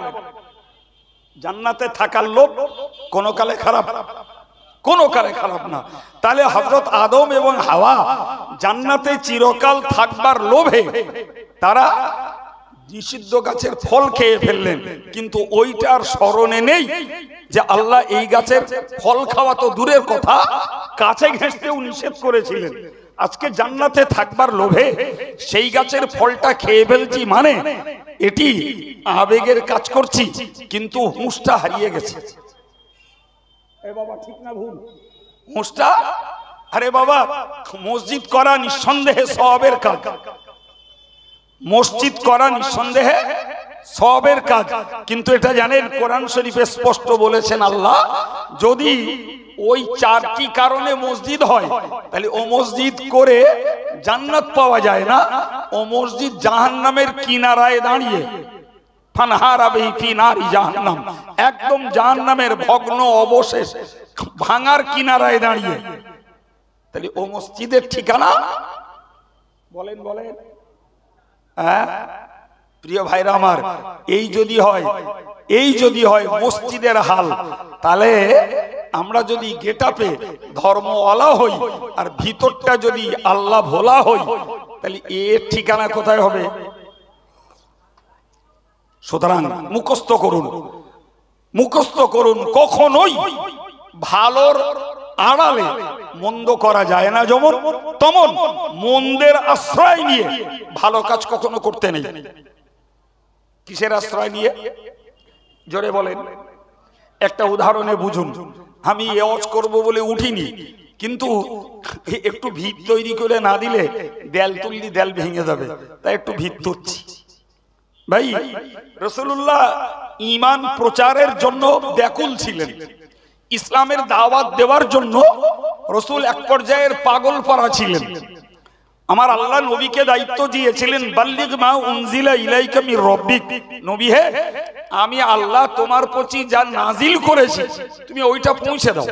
জান্নাতে থাকার লোভ কোন কালে খারাপ, কোন কালে খারাপ না। তাহলে হযরত আদম এবং হাওয়া জান্নাতে চিরকাল থাকবার লোভে তারা নিষিদ্ধ গাছের ফল খেয়ে ফেললেন, কিন্তু ওইটার স্মরণে নেই যে আল্লাহ এই গাছের ফল খাওয়া তো দূরের কথা, কাছে ঘেঁষতেও নিষেধ করেছিলেন। আজকে জান্নাতে থাকবার লোভে সেই গাছের ফলটা খেয়ে ফেলছি, মানে এটি আবেগের কাজ করছি, কিন্তু হুঁশটা হারিয়ে গেছে। বাবা ঠিক না ভুল? হুঁশটা, আরে বাবা, মসজিদ করা নিঃসন্দেহে সওয়াবের কাজ, মসজিদ করা নিঃসন্দেহে সওয়াবের কাজ, কিন্তু এটা জানেন কোরআন শরীফে স্পষ্ট বলেছেন আল্লাহ, যদি ওই চারটি কারণে মসজিদ হয়, তাহলে ও মসজিদ করে জান্নাত পাওয়া যায় না। ও মসজিদ জাহান্নামের কিনারায় দাঁড়িয়ে, ফানহারা বিহি ফি নারি জাহান্নাম, একদম জাহান্নামের ভগ্ন অবশেষ ভাঙার কিনারায় দাঁড়িয়ে। তাহলে ও মসজিদের ঠিকানা বলেন বলেন? হ্যাঁ প্রিয় ভাইরা আমার, এই যদি হয় মসজিদের হাল, তাহলে আমরা যদি গেটাপে ধর্মওয়ালা হই আর ভিতরটা যদি আল্লাহ ভোলা হই, তাহলে এর ঠিকানা কোথায় হবে? সুতরাং মুখস্থ করুন, কখনোই ভালোর আড়ালে মন্দ করা যায় না, যেমন তেমন মন্দের আশ্রয় নিয়ে ভালো কাজ কখনো করতে নেই। কিসের আশ্রয় নিয়ে? জোরে বলেন। একটা উদাহরণে বুঝুন। আমি ওয়াজ করব বলে উঠিনি, কিন্তু একটু ভিত তৈরি করে না দিলে দেয়াল তুললি দেয়াল ভেঙে যাবে, তাই একটু ভিত তুলছি। ভাই, রাসূলুল্লাহ ঈমান প্রচারের জন্য ব্যাকুল ছিলেন, ইসলামের দাওয়াত দেওয়ার জন্য রাসূল এক পর্যায়ের পাগলপারা ছিলেন। আমার আল্লাহ নবীকে দায়িত্ব দিয়েছিলেন, বাল্লিগ মা উনজিলা ইলাইকা মির রাব্বিক, নবী হে, আমি আল্লাহ তোমার প্রতি যা নাজিল করেছি তুমি ওইটা পৌঁছে দাও।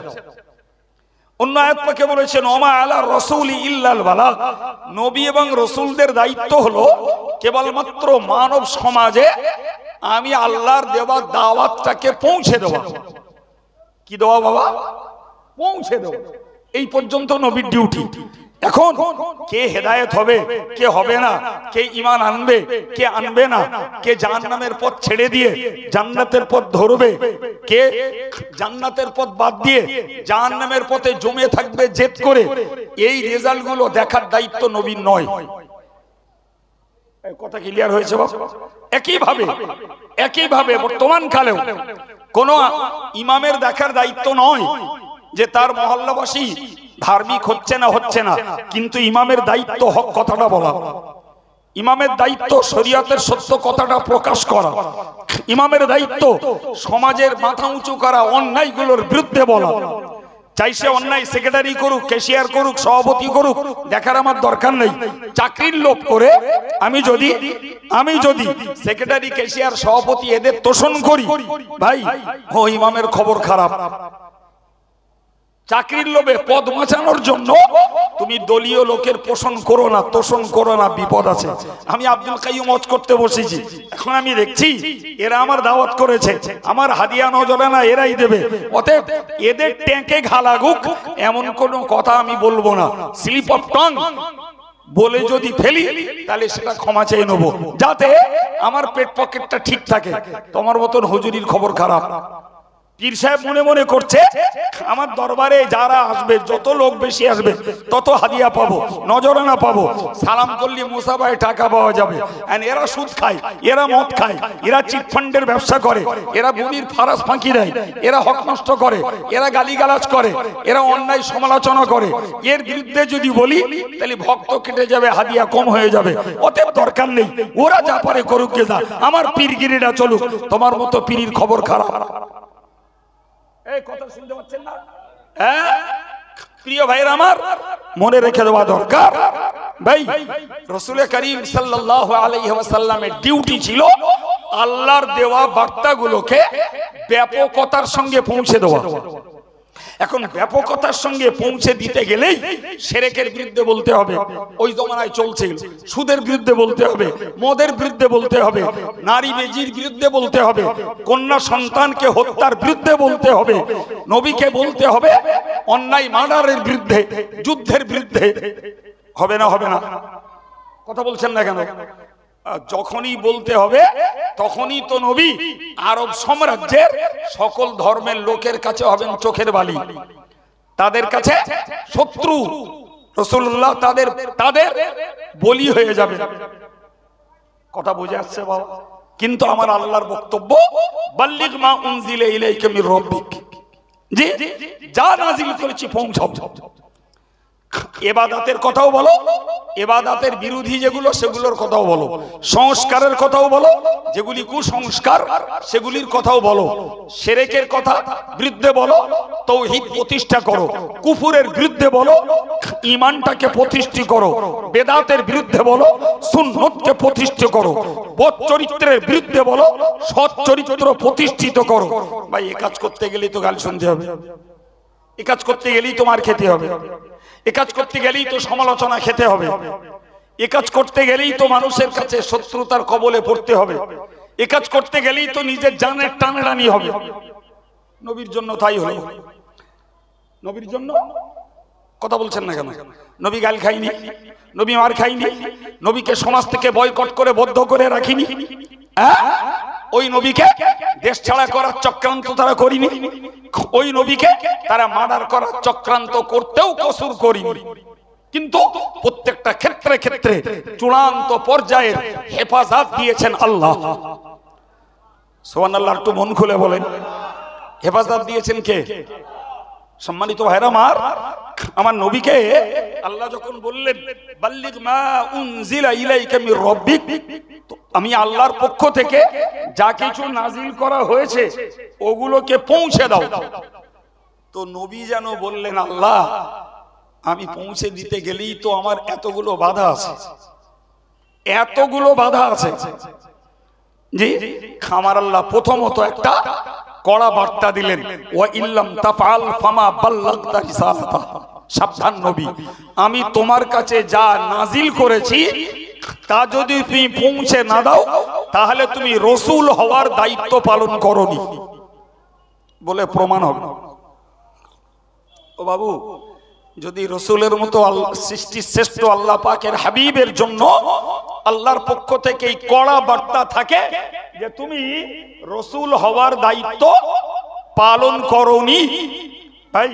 অন্য আয়াত পাকে বলেছেন, ওমা আলা রাসূলি ইল্লাল বালাগ, নবী এবং রাসূলদের দায়িত্ব হলো কেবলমাত্র মানব সমাজে আমি আল্লাহর দেওয়া দাওয়াতটাকে পৌঁছে দেওয়া। কি দেওয়া বাবা? পৌঁছে দেওয়া। এই পর্যন্ত নবীর ডিউটি। এখন কে হেদায়েত হবে, কে হবে না, কে ঈমান আনবে, কে আনবে না, কে জাহান্নামের পথ ছেড়ে দিয়ে জান্নাতের পথ ধরবে, কে জান্নাতের পথ বাদ দিয়ে জাহান্নামের পথে জমে থাকবে জেদ করে, এই রেজাল্টগুলো দেখার দায়িত্ব নবীর নয়। কথা ক্লিয়ার হয়েছে বাবা? একইভাবে বর্তমান কালেও কোন ইমামের দেখার দায়িত্ব নয় যে তার মহল্লাবাসী ধার্মিক হচ্ছে না, কিন্তু ইমামের দায়িত্ব হক কথাটা বলা, ইমামের দায়িত্ব শরীয়তের সত্য কথাটা প্রকাশ করা, ইমামের দায়িত্ব সমাজের মাথা উঁচু করা, অন্যায়গুলোর বিরুদ্ধে বলা। চাই সে অন্যায় সেক্রেটারি করুক, ক্যাশিয়ার করুক, সভাপতি করুক, দেখার আমার দরকার নেই। চাকরির লোভ করে আমি যদি সেক্রেটারি, ক্যাশিয়ার, সভাপতি এদের তোষণ করি, ভাই ও ইমামের খবর খারাপ। চাকরির লোভে পদ বাঁচানোর জন্য তুমি দলীয় লোকের পোষণ করো না, তোষণ করো না, বিপদ আছে। আমি আব্দুল কাইয়ুম ওয়াজ করতে বসেছি, এখন আমি দেখছি এরা আমার দাওয়াত করেছে, আমার হাদিয়া নজরানা এরাই দেবে, অতএব এদের ট্যাঙ্কে ঘা লাগুক এমন কোন কথা আমি বলবো না। স্লিপ অফ টাং বলে যদি ফেলি তাহলে সেটা ক্ষমা চেয়ে নেবো, যাতে আমার পেট পকেটটা ঠিক থাকে। তোমার মতন হুজুরির খবর খারাপ। পীর সাহেব মনে মনে করছে আমার দরবারে যারা আসবে, যত লোক বেশি আসবে তত হাদিয়া পাবো, নজরানা পাবো, সালাম করলে মুসাফায় টাকা পাওয়া যাবে। আর এরা সুদ খায়, এরা মদ খায়, এরা চিটফান্ডের ব্যবসা করে, এরা বুড়ির ফারাস ফাঁকি দেয়, এরা হক নষ্ট করে, এরা গালিগালাজ করে, এরা অন্যায় সমালোচনা করে। এর বিরুদ্ধে যদি বলি তাহলে ভক্ত কেটে যাবে, হাদিয়া কম হয়ে যাবে। অতএব দরকার নেই, ওরা যা পারে করুক, গে যা, আমার পীরগিরিরা চলুক। তোমার মতো পীরির খবর খারাপ। এই কথা শুনতে পাচ্ছেন না? হ্যাঁ প্রিয় ভাইরা আমার, মনে রেখে দেওয়া দরকার। ভাই রাসূল করিম সাল্লাল্লাহু আলাইহি ওয়াসাল্লামের ডিউটি ছিল আল্লাহর দেওয়া বার্তাগুলোকে ব্যাপকতার সঙ্গে পৌঁছে দেওয়া। এখন ব্যাপকতার সঙ্গে পৌঁছে দিতে গেলেই শিরকের বিরুদ্ধে বলতে হবে, ওই জমানায় চলছে, সুদের বিরুদ্ধে বলতে হবে, মদের বিরুদ্ধে বলতে হবে, নারী বেজির বিরুদ্ধে বলতে হবে, কন্যা সন্তানকে হত্যার বিরুদ্ধে বলতে হবে, নবীকে বলতে হবে অন্যায় মার্ডারের বিরুদ্ধে, যুদ্ধের বিরুদ্ধে। হবে না? হবে না? কথা বলছেন না কেন? যখনই বলতে হবে তখনই তো নবী আরব সাম্রাজ্যের সকল ধর্মের লোকের কাছে হবেন চোখের বালি, তাদের কাছে শত্রু। রাসূলুল্লাহ তাদের বলি হয়ে যাবে। কথা বুঝে আসছে বাবা? কিন্তু আমার আল্লাহর বক্তব্য, বাল্লিগ মা উনজিলা ইলাইকা মির রাব্বিক, যে যা নাজিল করেছি পৌঁছাও। ইবাদতের কথাও বলো, ইবাদতের বিরোধী যেগুলো সেগুলোর কথাও বলো, সংস্কারের কথাও বলো, যেগুলি কুসংস্কার সেগুলির কথাও বলো, শিরকের কথা বিরুদ্ধে বলো, তাওহীদ প্রতিষ্ঠা করো, কুফরের বিরুদ্ধে বলো, ঈমানটাকে প্রতিষ্ঠা করো, বেদাতের বিরুদ্ধে বলো, সুন্নতকে প্রতিষ্ঠা করো, বদ চরিত্রের বিরুদ্ধে বলো, সৎ চরিত্র প্রতিষ্ঠিত করো। ভাই এই কাজ করতে গেলেই তো গাল শুনতে হবে, এই কাজ করতে গেলেই তো মার খেতে হবে, এ কাজ করতে গেলেই তো সমালোচনা খেতে হবে, এ কাজ করতে গেলেই তো মানুষের কাছে শত্রুতার কবলে পড়তে হবে, এ কাজ করতে গেলেই তো নিজের জানের টানাটানি হবে। নবীর জন্য তাই হলো। নবীর জন্য কথা বলছেন না কেন? নবী গাল খাইনি, নবী মার খাইনি, নবীকে সমাজ থেকে বয়কট করে বদ্ধ করে রাখিনি, ওই নবীকে দেশ ছাড়া করার চক্রান্ত তারা করিনি, ওই নবীকে তারা মার্ডার করার চক্রান্ত করতেও কসুর করিনি। কিন্তু প্রত্যেকটা ক্ষেত্রে ক্ষেত্রে চূড়ান্ত পর্যায়ের হেফাজত দিয়েছেন আল্লাহ। সুবহানাল্লাহ, একটু মন খুলে বলেন, হেফাজত দিয়েছেন কে? সম্মানিত ভাইরা আমার নবীকে আল্লাহ যখন বললেন বাল্লিগ মা উনজিলা ইলাইকা মির রাব্বিক, আমি আল্লাহর পক্ষ থেকে যা কিছু নাজিল করা হয়েছে ওগুলোকে পৌঁছে দাও, তো নবী যেন বললেন আল্লাহ আমি পৌঁছে দিতে গেলেই তো আমার এতগুলো বাধা আছে, এতগুলো বাধা আছে। জি, আমার আল্লাহ প্রথমত একটা কড়া বার্তা দিলেন, ওয়া ইল্লাম তাফআল ফামা বাল্লাগতা রিসালাতা, সাবধান নবী, আমি তোমার কাছে যা নাজিল করেছি তা যদি তুমি পৌঁছে না দাও তাহলে তুমি রসুল হওয়ার দায়িত্ব পালন করনি বলে প্রমাণ হবে। ও বাবু, যদি রসুলের মতো সৃষ্টির শ্রেষ্ঠ আল্লাহ পাকের হাবিবের জন্য আল্লাহর পক্ষ থেকে এই কড়া বার্তা থাকে যে তুমি রসুল হওয়ার দায়িত্ব পালন করনি, ভাই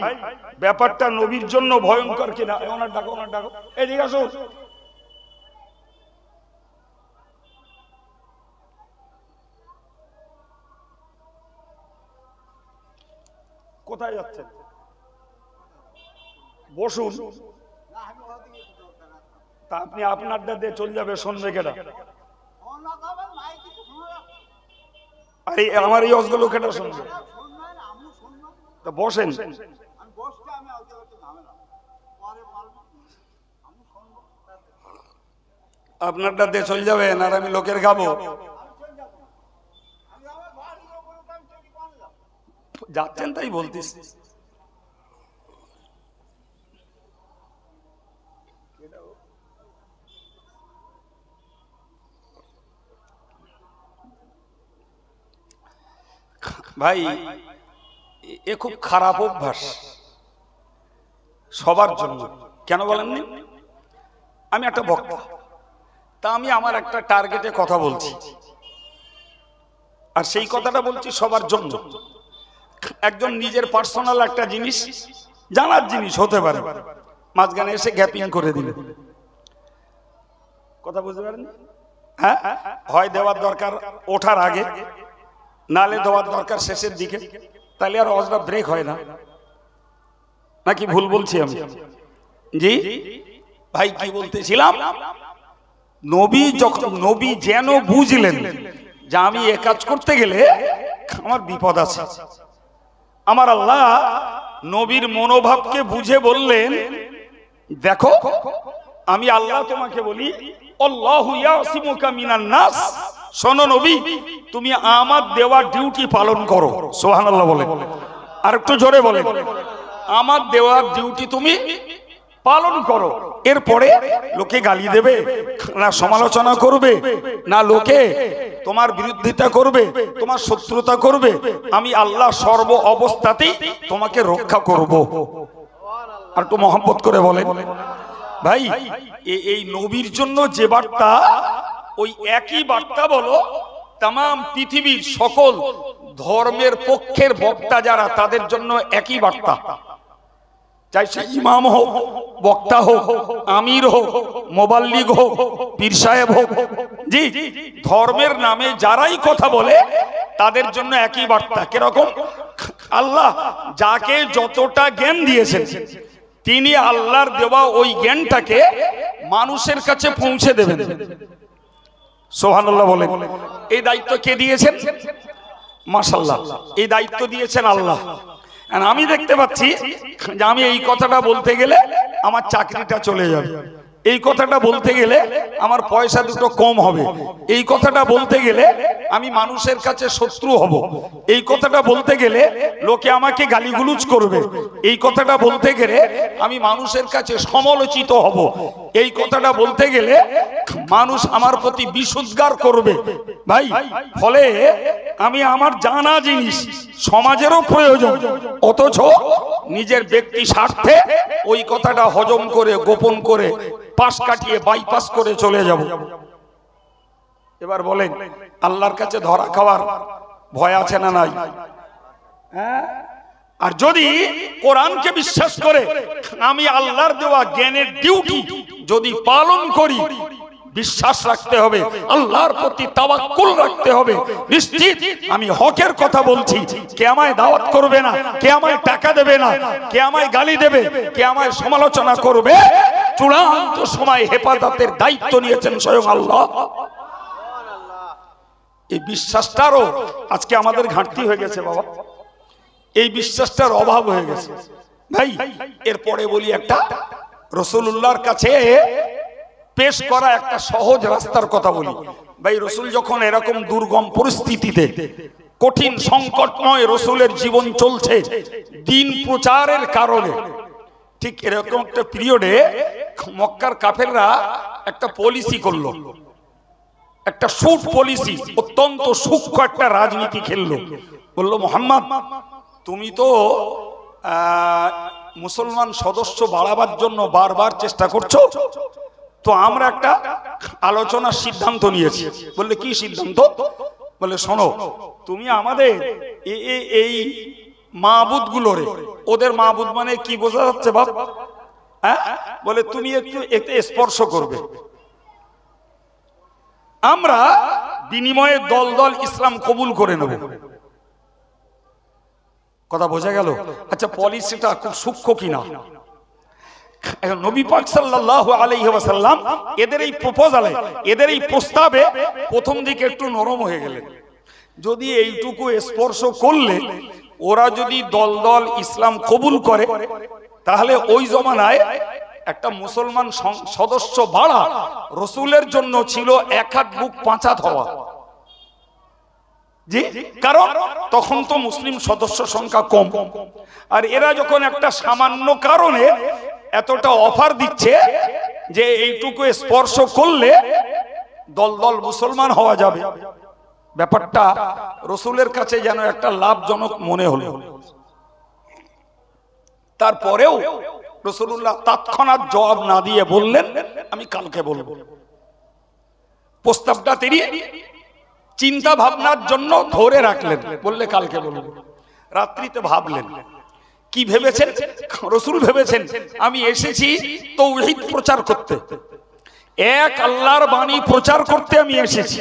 ব্যাপারটা নবীর জন্য ভয়ঙ্কর কিনা? ওনার ডাকো, ওনার ডাকো, এদিকে আসো। কোথায় যাচ্ছেন? বসুন। তা আপনি আপনার দিয়ে চলে যাবে, শুনবে কেটা? আরে আমার এই অজগুলো কেটা শুনবে? তা বসেন। আপনারটা দিয়ে চলে যাবেন আর আমি লোকের খাবো? যাচ্ছেন তাই বলতিস। ভাই এ খুব খারাপ অভ্যাস সবার জন্য। কেন বলেননি? আমি একটা বক্তা, তা আমি আমার একটা টার্গেটে কথা বলছি, আর সেই কথাটা বলছি সবার জন্য। একজন নিজের পার্সোনাল একটা জিনিস, জানার জিনিস হতে পারে, মাঝখানে এসে গ্যাপিং করে দিবে। কথা বুঝতে পারেন? হ্যাঁ, হয় দেওয়ার দরকার ওঠার আগে, নালে দেওয়ার দরকার শেষের দিকে, তাহলে আর ওয়াজটা ব্রেক হয় না। নাকি ভুল বলছি আমি? জি ভাই, কি বলতেছিলাম? নবী যেন বুঝলেন যে আমি এ কাজ করতে গেলে আমার বিপদ আছে। আমার আল্লাহ নবীর মনোভাবকে বুঝে বললেন, দেখো আমি আল্লাহ তোমাকে বলি, আল্লাহু ইয়াসিমুকা মিনান নাস। শোনো নবী, তুমি আমার দেওয়া ডিউটি পালন করো। সুবহানাল্লাহ বলেন, আর একটু জোরে বলেন, আমার দেওয়া ডিউটি তুমি পালন করো। এরপরে লোকে গালি দেবে না সমালোচনা করবে, না লোকে তোমার বিরোধিতা করবে, তোমার শত্রুতা করবে, আমি আল্লাহ সর্ব অবস্থাতেই তোমাকে রক্ষা করব। আর একটু মহব্বত করে বলেন ভাই, এই নবীর জন্য যে বার্তা, ওই একই বার্তা বলো তাম পৃথিবীর সকল ধর্মের পক্ষের বক্তা যারা, তাদের জন্য একই বার্তা। চাই সে ইমাম হোক, বক্তা হোক, আমির হোক, মোবাল্লিগ হোক, পীর সাহেব হোক, জি, ধর্মের নামে যারাই কথা বলে তাদের জন্য একই বার্তা। কিরকম? আল্লাহ যাকে যতটা জ্ঞান দিয়েছেন, তিনি আল্লাহর দেওয়া ওই জ্ঞানটাকে মানুষের কাছে পৌঁছে দেবেন। সুবহানাল্লাহ বলেন। এই দায়িত্ব কে দিয়েছেন? মাশাআল্লাহ, এই দায়িত্ব দিয়েছেন আল্লাহ। আমি দেখতে পাচ্ছি যে আমি এই কথাটা বলতে গেলে আমার চাকরিটা চলে যাবে, এই কথাটা বলতে গেলে আমার পয়সা দুটো কম হবে, এই কথাটা বলতে গেলে আমি মানুষের কাছে শত্রু হব, এই কথাটা বলতে গেলে লোকে আমাকে গালিগুলুজ করবে, এই কথাটা বলতে গেলে আমি মানুষের কাছে সমালোচিত হব, এই কথাটা বলতে গেলে মানুষ আমার প্রতি বিশুদ্ধার করবে। ভাই, ফলে আমি আমার জানা জিনিস সমাজেরও প্রয়োজন, অথচ নিজের ব্যক্তি স্বার্থে ওই কথাটা হজম করে, গোপন করে, পাশ কাটিয়ে বাইপাস করে চলে যাব। এবার বলেন, আল্লাহর কাছে ধরা খাওয়ার ভয় আছে না নাই? আর যদি কোরআনকে বিশ্বাস করে আমি আল্লাহর দেওয়া জ্ঞানের ডিউটি যদি পালন করি, বিশ্বাস রাখতে হবে, আল্লাহর প্রতি তাওয়াক্কুল রাখতে হবে। নিশ্চিত আমি হকের কথা বলছি, কে আমায় দাওয়াত করবে না, কে আমায় টাকা দেবে না, কে আমায় গালি দেবে, কে আমায় সমালোচনা করবে, চূড়ান্ত সময় হেফাজতের দায়িত্ব নিয়েছেন স্বয়ং আল্লাহ। এই বিশ্বাসটারও আজকে আমাদের ঘাটতি হয়ে গেছে বাবা, এই বিশ্বাসটার অভাব হয়ে গেছে ভাই। এরপরে বলি, একটা রাসূলুল্লাহর কাছে পেশ করা একটা সহজ রাস্তার কথা বলি। ভাই, রাসূল যখন এরকম দুর্গম পরিস্থিতিতে, কঠিন সংকটময় রাসূলের জীবন চলছে দিন প্রচারের কারণে, ঠিক এরকম একটা পিরিয়ডে মক্কার কাফেররা একটা পলিসি করলো, একটা সুট পলিসি, অত্যন্ত সূক্ষ্ম একটা রাজনীতি খেললো। বললো, মুহাম্মদ তুমি তো মুসলমান সদস্য বাড়াবার জন্য বারবার চেষ্টা করছো, তো আমরা একটা আলোচনার সিদ্ধান্ত নিয়েছি। বললে, কি সিদ্ধান্ত? বলে, শোনো, তুমি আমাদের এই মাবুদ গুলোরে, ওদের মাবুদ মানে কি বোঝা যাচ্ছে বাপ? হ্যাঁ, বলে তুমি একটু এতে স্পর্শ করবে, আমরা বিনিময়ে দল দল ইসলাম কবুল করে নেব। কথা বোঝা গেল? আচ্ছা, পলিসিটা খুব সূক্ষ্ম কিনা? নবী পাক সাল্লাল্লাহু আলাইহি ওয়াসাল্লাম এদের এই প্রপোজালে, এদের এই প্রস্তাবে প্রথম দিকে একটু নরম হয়ে গেলেন। যদি এইটুকু স্পর্শ করলে ওরা যদি দল দল ইসলাম কবুল করে, তাহলে ওই জমানায় একটা মুসলমান সদস্য বাড়া রাসূলের জন্য ছিল এক হাত বুক পাঁচ হাত হওয়া। জি, কারণ তখন তো মুসলিম সদস্য সংখ্যা কম, আর এরা যখন একটা সামান্য কারণে এতটা অফার দিচ্ছে যে এইটুকু স্পর্শ করলে দল দল মুসলমান হওয়া যাবে, ব্যাপারটা রাসূলের কাছে যেন একটা লাভজনক মনে হলো। তারপরেও রাসূলুল্লাহ তৎক্ষণাৎ জবাব না দিয়ে বললেন আমি কালকে বলবো। প্রস্তাবটা তিনি চিন্তা ভাবনার জন্য ধরে রাখলেন, বললে কালকে বলবো। রাত্রিতে ভাবলেন, কি ভেবেছেন? রাসূল ভেবেছেন আমি এসেছি তাওহীদ প্রচার করতে, এক আল্লাহর বাণী প্রচার করতে আমি এসেছি।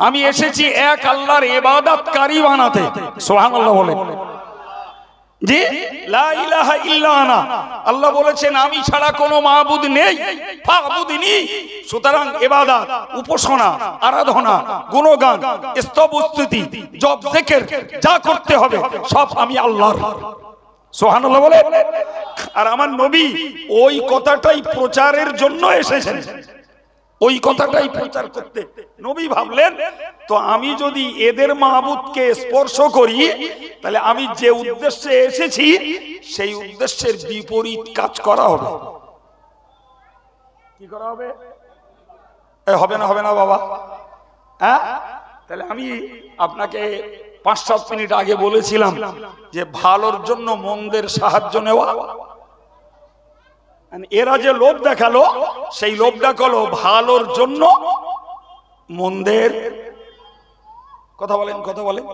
আমি এসেছি এক আল্লাহর ইবাদতকারী বানাতে। সুবহানাল্লাহ বলেন। জি, লা ইলাহা ইল্লা আনা, আল্লাহ বলেছেন আমি ছাড়া কোনো মাবুদ নেই, ফাবুদনি। সুতরাং ইবাদত, উপাসনা, আরাধনা, গুণগান, স্তবস্তুতি, জপ জিকির যা করতে হবে সব আমি আল্লাহর। সুবহানাল্লাহ বলে। আর আমার নবী ওই কথাটাই প্রচারের জন্য এসেছেন, ওই কথাটাই প্রচার করতে। নবী ভাবলেন তো আমি যদি এদের মাবুদকে স্পর্শ করি তাহলে আমি যে উদ্দেশ্যে এসেছি সেই উদ্দেশ্যের বিপরীত কাজ করা হবে। কি করা হবে? হবে না, হবে না বাবা। হ্যাঁ, তাহলে আমি আপনাকে 5-7 মিনিট আগে বলেছিলাম যে ভালোর জন্য মন্দের সাহায্য নেওয়া। এরা যে লোভ দেখালো সেই লোভটা হলো ভালোর জন্য মন্দের। কথা বলেন, কথা বলেন।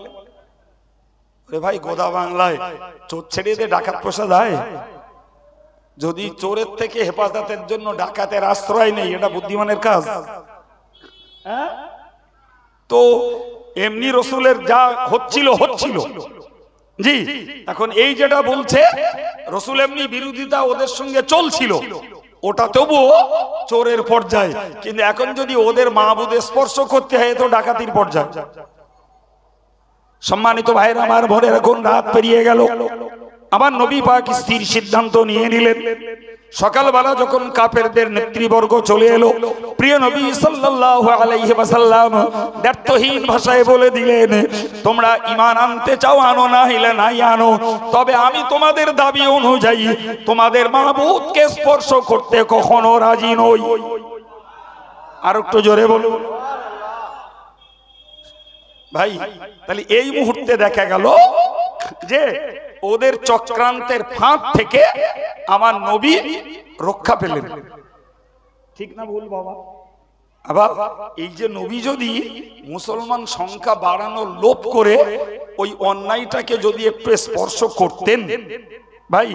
ভাই গোদা বাংলায় চোর ছেড়ে দিয়ে ডাকাত পোষা যায়? যদি চোরের থেকে হেফাজতের জন্য ডাকাতের আশ্রয় নেই, এটা বুদ্ধিমানের কাজ? হ্যাঁ, তো এমনি রসুলের যা হচ্ছিল হচ্ছিল। জি, এখন এই যেটা বলছে রসুল এমনি বিরোধিতা ওদের সঙ্গে চলছিল, ওটা তবুও চোরের পর্যায়ে। কিন্তু এখন যদি ওদের মাবুদে স্পর্শ করতে হয় তো ডাকাতির পর্যায়ে। সম্মানিত ভাইরা আমার, ভোরে এখন রাত পেরিয়ে গেল। আমার নবী পাক স্থির সিদ্ধান্ত নিয়ে নিলেন। সকালবেলা যখন কাফেরদের নেতৃবর্গ চলে এলো, প্রিয় নবী সাল্লাল্লাহু আলাইহি ওয়াসাল্লাম দ্ব্যর্থহীন ভাষায় বলে দিলেন, তোমরা ঈমান আনতে চাও আনো, না হলে নাই আনো, তবে আমি তোমাদের দাবি অনুযায়ী তোমাদের মাবুদকে স্পর্শ করতে কখনো রাজি নই। আর একটু জোরে বলুন ভাই। তাহলে এই মুহূর্তে দেখা গেল যে ওদের চক্রান্তের ফাঁদ থেকে আমার নবী রক্ষা পেলেন। ঠিক না ভুল বাবা? আবার এই যে নবী যদি মুসলমান সংখ্যা বাড়ানোর লোভ করে ওই অন্যায়টাকে যদি একটু স্পর্শ করতেন ভাই,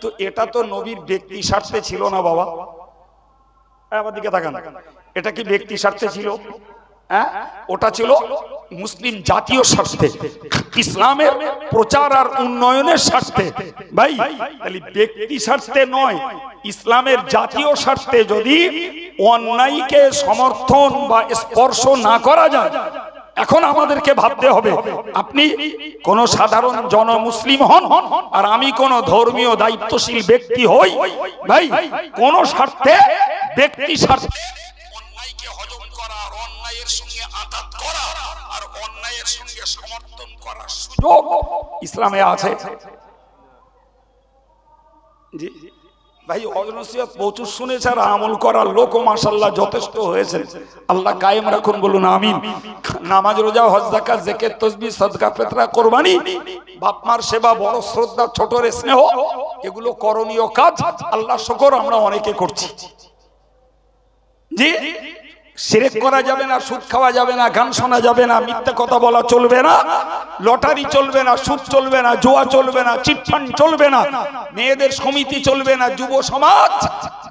তো এটা তো নবীর ব্যক্তি স্বার্থে ছিল না বাবা। আমার দিকে তাকান, এটা কি ব্যক্তি স্বার্থে ছিল? হ্যাঁ, ওটা ছিল মুসলিম জাতীয় স্বার্থে, ইসলামের প্রচার আর উন্নয়নের স্বার্থে। ভাই তাহলে ব্যক্তি স্বার্থে নয়, ইসলামের জাতীয় স্বার্থে যদি অন্যায়কে সমর্থন বা স্পর্শ না করা যায়, এখন আমাদেরকে ভাবতে হবে আপনি কোন সাধারণ জনমুসলিম হন আর আমি কোন ধর্মীয় দায়িত্বশীল ব্যক্তি হই, ভাই কোন স্বার্থে, ব্যক্তি স্বার্থে অন্যায়কে হজম করা আর অন্যায়ের সঙ্গে আঘাত করা আর অন্যায়ের সঙ্গে সমর্থন করার সুযোগ ইসলামে আছে। জি ভাই, অজনসিয়ত প্রচুর শুনেছে আর আমল করার লোক মাশাআল্লাহ যথেষ্ট হয়েছে। আল্লাহ কায়েম রাখুন, বলুন আমিন। নামাজ, রোজা, হজ, যাকাত, জিকির, তাসবিহ, সাদকা, ফিতরা, কুরবানি, বাপ মার সেবা, বড় শ্রদ্ধা, ছোটর স্নেহ, এগুলো করণীয় কাজ। আল্লাহ শুকর আমরা অনেকে করছি। জি, শিরক করা যাবে না, সুদ খাওয়া যাবে না, গান শোনা যাবে না, মিথ্যা কথা বলা চলবে না, লটারি চলবে না, সুদ চলবে না, জুয়া চলবে না, চিটফান্ড চলবে না, মেয়েদের সমিতি চলবে না, যুব সমাজ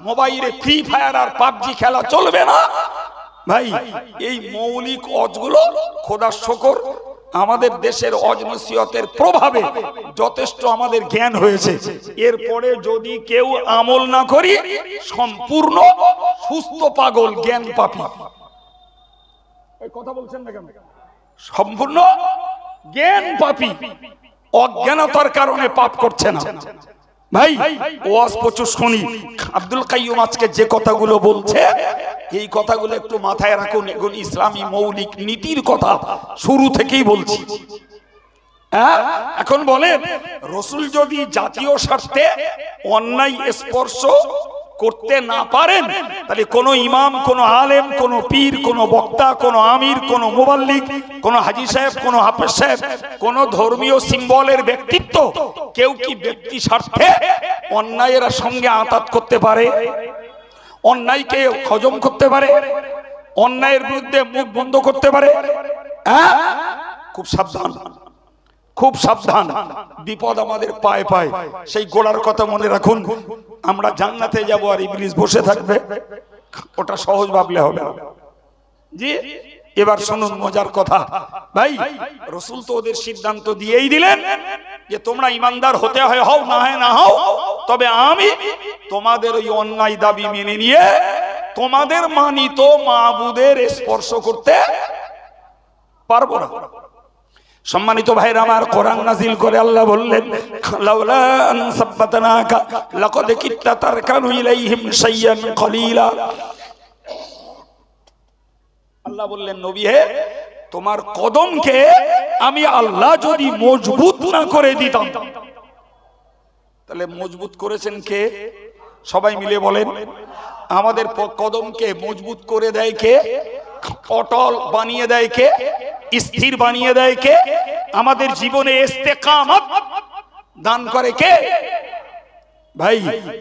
মোবাইলে ফ্রি ফায়ার আর পাবজি খেলা চলবে না। ভাই এই মৌলিক অজগুলো খোদার শুকর আমাদের দেশের অজনসিয়তের প্রভাবে যথেষ্ট আমাদের জ্ঞান হয়েছে। এরপরে যদি কেউ আমল না করি সম্পূর্ণ সুস্থ পাগল, জ্ঞান পাপী। কথা বলছেন না কেন? সম্পূর্ণ জ্ঞান পাপী, অজ্ঞানতার কারণে পাপ করছে না। ভাই ওয়াজ প্রচুর শুনি। আব্দুল কাইয়ুম আজকে যে কথাগুলো বলছে এই কথাগুলো একটু মাথায় রাখুন। এগুলো ইসলামী মৌলিক নীতির কথা, শুরু থেকেই বলছি। এখন বলেন, রসুল যদি জাতীয় স্বার্থে অন্যায় স্পর্শ করতে না পারেন তাহলে কোন ইমাম, কোন আলেম, কোন পীর, কোন বক্তা, কোন আমির, কোন মুবাল্লিগ, কোন হাজী সাহেব, কোন হাফেজ সাহেব, কোন ধর্মীয় সিম্বলের ব্যক্তিত্ব কেউ কি ব্যক্তি স্বার্থে অন্যায়ের সঙ্গে আঁতাত করতে পারে, অন্যায়কে হজম করতে পারে, অন্যায়ের বিরুদ্ধে মুখ বন্ধ করতে পারে। খুব সাবধান, খুব সাবধান, বিপদ আমাদের পায়ে পায়। সেই গোড়ার কথা মনে রাখুন, আমরা জান্নাতে যাব আর ইবলিস বসে থাকবে, ওটা সহজ ভাবলে হবে জি। এবার শুনুন মজার কথা ভাই, রাসূল তো ওদের সিদ্ধান্ত দিয়েই দিলেন যে তোমরা ইমানদার হতে হয়, হও না হয় না হও, তবে আমি তোমাদের ওই অন্যায় দাবি মেনে নিয়ে তোমাদের মানিত মাবুদের স্পর্শ করতে পারবো না। সম্মানিত ভাইরা আমার, কোরআন নাজিল করে আল্লাহ বললেন, লাউলা আন সাব্বাতনাকা লাকাদ কিত্তা তারকানু ইলাইহিম শাইয়ান কলিলা। আল্লাহ বললেন, নবী হে, তোমার কদমকে আমি আল্লাহ যদি মজবুত না করে দিতাম। তাহলে মজবুত করেছেন কে? সবাই মিলে বলেন। আমাদের কদমকে মজবুত করে দেয় কে? অটল বানিয়ে দেয় কে? স্থির বানিয়ে দেয় কে? আমাদের জীবনে ইস্তেকামত দান করে কে? ভাই,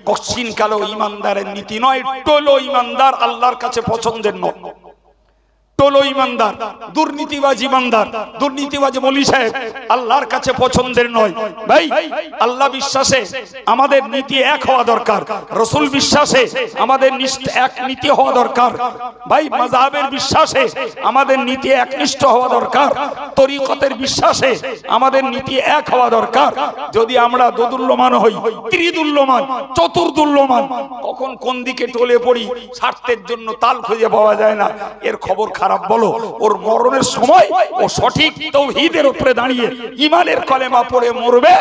কচ্ছিন কালো ইমানদারের নীতি নয়, টোলো ইমানদার আল্লাহর কাছে পছন্দের নয়। টোলো ইমানদার, দুর্নীতিবাজ ইমানদার, দুর্নীতিবাজ মৌলী সাহেব আল্লাহর কাছে পছন্দের নয়। ভাই, আল্লাহ বিশ্বাসে আমাদের নীতি এক হওয়া দরকার, রাসূল বিশ্বাসে আমাদের এক নীতি হওয়া দরকার। ভাই, মাযহাবের বিশ্বাসে আমাদের নীতি একনিষ্ঠ হওয়া দরকার, তরিকতের বিশ্বাসে আমাদের নীতি এক হওয়া দরকার। যদি আমরা দোদুল্যমান হই, ত্রিদুল্যমান, চতুর্দুল্যমান, কখন কোন দিকে টলে পড়ি স্বার্থের জন্য তাল খুঁজে পাওয়া যায় না। এর খবর খারাপ বলো, ওর মরণের সময় ও সঠিক তাওহীদের উপরে দাঁড়িয়ে ঈমানের কলেমা পড়ে মরবে,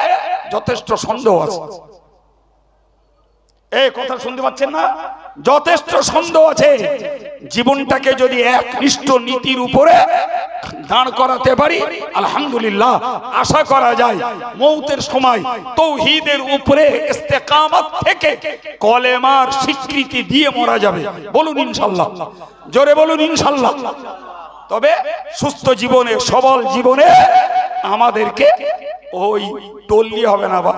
যথেষ্ট সন্দেহ আছে। এই কথা শুনতে পাচ্ছেন না? যথেষ্ট সন্দেহ আছে। জীবনটাকে যদি একনিষ্ঠ নীতির উপরে দাঁড় করাতে পারি, আলহামদুলিল্লাহ, আশা করা যায় মৌতের সময় তাওহীদের উপরে ইস্তেকামত থেকে কলেমার স্বীকৃতি দিয়ে মরা যাবে। বলুন ইনশাআল্লাহ, জোরে বলুন ইনশাআল্লাহ। তবে সুস্থ জীবনে, সবল জীবনে আমাদেরকে ওই টললি হবে না, বা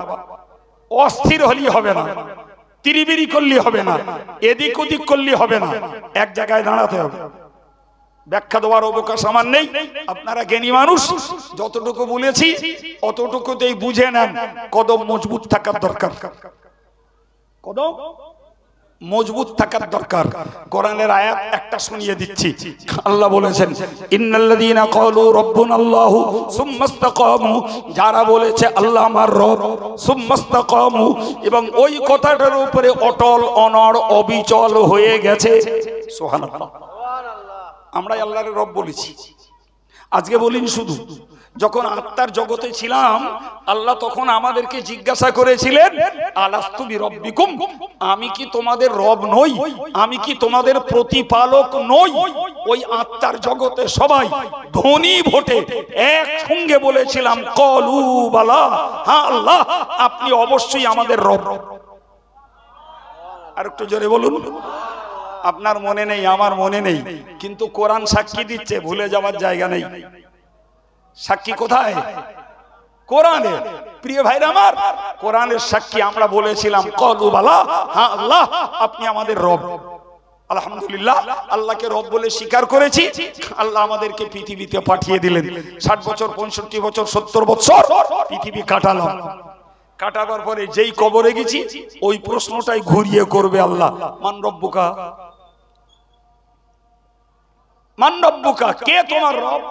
অস্থির হলি হবে না, তিরিবিরি করলি হবে না, এদিক ওদিক করলি হবে না, এক জায়গায় দাঁড়াতে হবে। ব্যাখ্যা দেওয়ার অবকাশ আমার নেই, আপনারা জ্ঞানী মানুষ, যতটুকু বলেছি অতটুকুতেই বুঝে নেন। কদম মজবুত থাকার দরকার, কদম মজবুত থাকার দরকার। কোরআনের আয়াত একটা শুনিয়ে দিচ্ছি। আল্লাহ বলেছেন, ইন্নাল্লাযীনা ক্বালু রাব্বুনাল্লাহু সুম্মা ইসতাকামু, যারা বলেছে আল্লাহ আমার রব, সুম্মা ইসতাকামু, এবং ওই কথাটার উপরে অটল অনড় অবিচল হয়ে গেছে। সুবহানাল্লাহ। আমরা আল্লাহর রব বলেছি। আজকে বলিন শুধু, যখন আত্মার জগতে ছিলাম আল্লাহ তখন আমাদেরকে জিজ্ঞাসা করেছিলেন, আলাস্তু বিরব্বিকুম, আমি কি তোমাদের রব নই? আমি কি তোমাদের প্রতিপালক নই? ওই আত্মার জগতে সবাই ধ্বনি ভোটে একসঙ্গে বলেছিলাম, কলু বালা, হ্যাঁ আল্লাহ আপনি অবশ্যই আমাদের রব। আর একটু জোরে বলুন। আপনার মনে নেই, আমার মনে নেই, কিন্তু কোরআন সাক্ষী দিচ্ছে, ভুলে যাওয়ার জায়গা নেই। সাক্ষী কোথায়? কোরআনে। প্রিয় ভাইরা আমার, কোরআনের সাক্ষী আমরা বলেছিলাম, কলু বালা, হ্যাঁ আল্লাহ আপনি আমাদের রব। আলহামদুলিল্লাহ, আল্লাহকে রব বলে স্বীকার করেছি। আল্লাহ আমাদেরকে পৃথিবীতে পাঠিয়ে দিলেন। 60 বছর, 65 বছর, 70 বছর পৃথিবী কাটালাম। কাটাবার পরে যেই কবরে গেছি ওই প্রশ্নটাই ঘুরিয়ে করবে আল্লাহ, মান রব্বুকা, মান রব্বুকা, কে তোমার রব,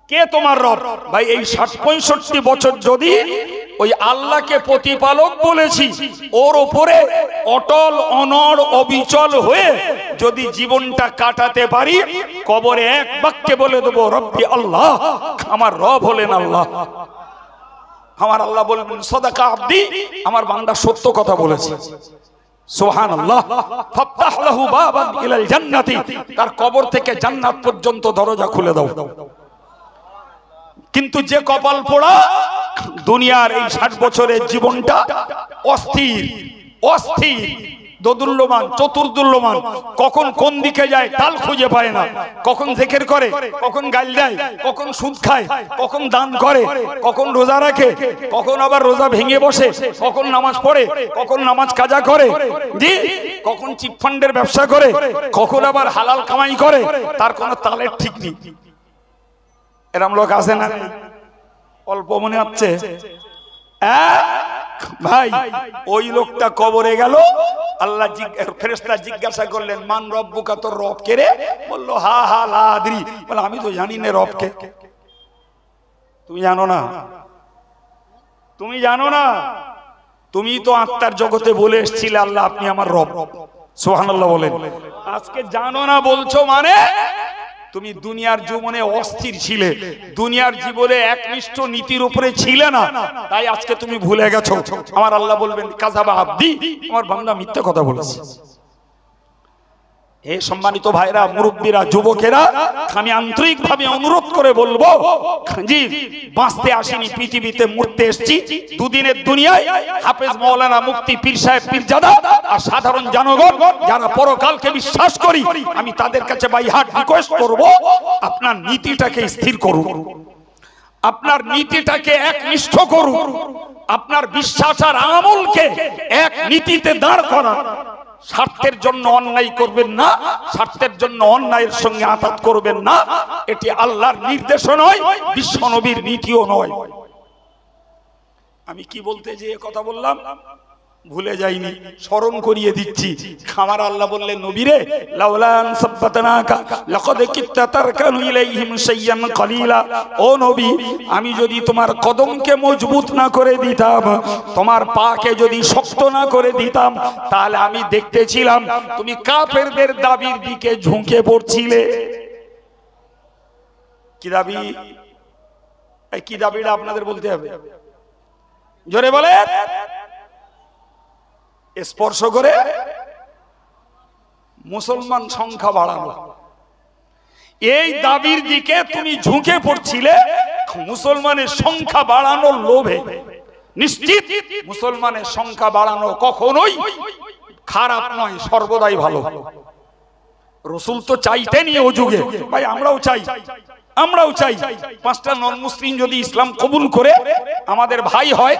কে তোমার রব? ভাই, এই 60-65 বছর যদি ওই আল্লাহকে প্রতিপালক বলেছি, ওর উপরে অটল অনড় অবিচল হয়ে যদি জীবনটা কাটাতে পারি, কবরে এক বাক্যে বলে দেবো, রব্বি আল্লাহ, আমার রব হলেন আল্লাহ। আমার আল্লাহ বলবেন, সাদাকা আব্দি, আমার বান্দা সত্য কথা বলেছে। সুবহানাল্লাহ। ফাফতাহ লাহু বাবান ইলাল জান্নাতি, তার কবর থেকে জান্নাত পর্যন্ত দরজা খুলে দাও। কিন্তু যে কপাল পোড়া, দুনিয়ার এই 60 বছরের জীবনটা অস্থির, অস্থির, দোদুল্যমান, চতুর্দুল্যমান, কখন কোন দিকে যায় তাল খুঁজে পায় না, কখন জিকির করে, কখন গাল দেয়, কখন সুদ খায়, কখন দান করে, কখন রোজা রাখে, কখন আবার রোজা ভেঙে বসে, কখন নামাজ পড়ে, কখন নামাজ কাজা করে, জি, কখন চিটফান্ডের ব্যবসা করে, কখন আবার হালাল কামাই করে, তার কোনো তালের ঠিক নেই। এরম লোক আছে না? অল্প মনে হচ্ছে ভাই, ওই লোকটা কবরে গেল, আল্লাহ ফেরেশতা জিজ্ঞাসা করলেন মান রব্বুকা, তোর রব কে রে? বলল হা হা লা আদরি, বলে আমি তো জানি না রব কে। তুমি জানো না? তুমি জানো না? তুমি তো আত্মার জগতে বলে এসেছিলে আল্লাহ আপনি আমার রব, সুবহানাল্লাহ বলেন। আজকে জানো না বলছো মানে তুমি দুনিয়ার জীবনে অস্থির ছিলে, দুনিয়ার জীবনে একনিষ্ঠ নীতির উপরে ছিলে না, তাই আজকে তুমি ভুলে গেছো। আমার আল্লাহ বলবেন কাযাবা আব্দি, আমার বান্দা মিথ্যা কথা বলেছে। হে সম্মানিত ভাইরা, মুরব্বীরা, যুবকেরা, আমি আন্তরিকভাবে অনুরোধ করে বলবো, জি, বাঁচতে আসিনি পৃথিবীতে, মরতে এসেছি। দুদিনের দুনিয়ায় হাফেজ মাওলানা মুফতি পীর সাহেব পীরজাদা আর সাধারণ জনগণ যারা পরকালকে বিশ্বাস করি, আমি তাদের কাছে বাই হার্ট রিকোয়েস্ট করব, আপনার নীতিটাকে স্থির করুন, আপনার নীতিটাকে একনিষ্ঠ করুন, আপনার বিশ্বাস আর আমলকে এক নীতিতে দাঁড় করা। স্বার্থের জন্য অন্যায় করবেন না, স্বার্থের জন্য অন্যায়ের সঙ্গে আঘাত করবেন না। এটি আল্লাহর নির্দেশও নয়, বিশ্বনবীর নীতিও নয়। আমি কি বলতে যে কথা বললাম ভুলে যাইনি, স্মরণ করিয়ে দিচ্ছি। আমার আল্লাহ বললেন নবীরে, লাউলা আন সাব্বাতনাকা লাকাদ কিত্তা তারকানু ইলাইহিম শাইয়ান কালিলা। ও নবী, আমি যদি তোমার কদমকে মজবুত না করে দিতাম, তোমার পাকে যদি শক্ত না করে দিতাম, তাহলে আমি দেখতেছিলাম তুমি কাফেরদের দাবির দিকে ঝুঁকে পড়ছিলে। কি দাবি? এই কি দাবিটা আপনাদের বলতে হবে, জোরে বলে। স্পর্শ করে মুসলমান সংখ্যা বাড়ানো, এই দাবির দিকে তুমি ঝুঁকে পড়ছিলে। মুসলমানের সংখ্যা বাড়ানোর লোভে, নিশ্চিত মুসলমানের সংখ্যা বাড়ানো কখনোই খারাপ নয়, সর্বদাই ভালো। রসুল তো চাইতেনি ও যুগে, ভাই আমরাও চাই, আমরাও চাই পাঁচটা নন মুসলিম যদি ইসলাম কবুল করে আমাদের ভাই হয়,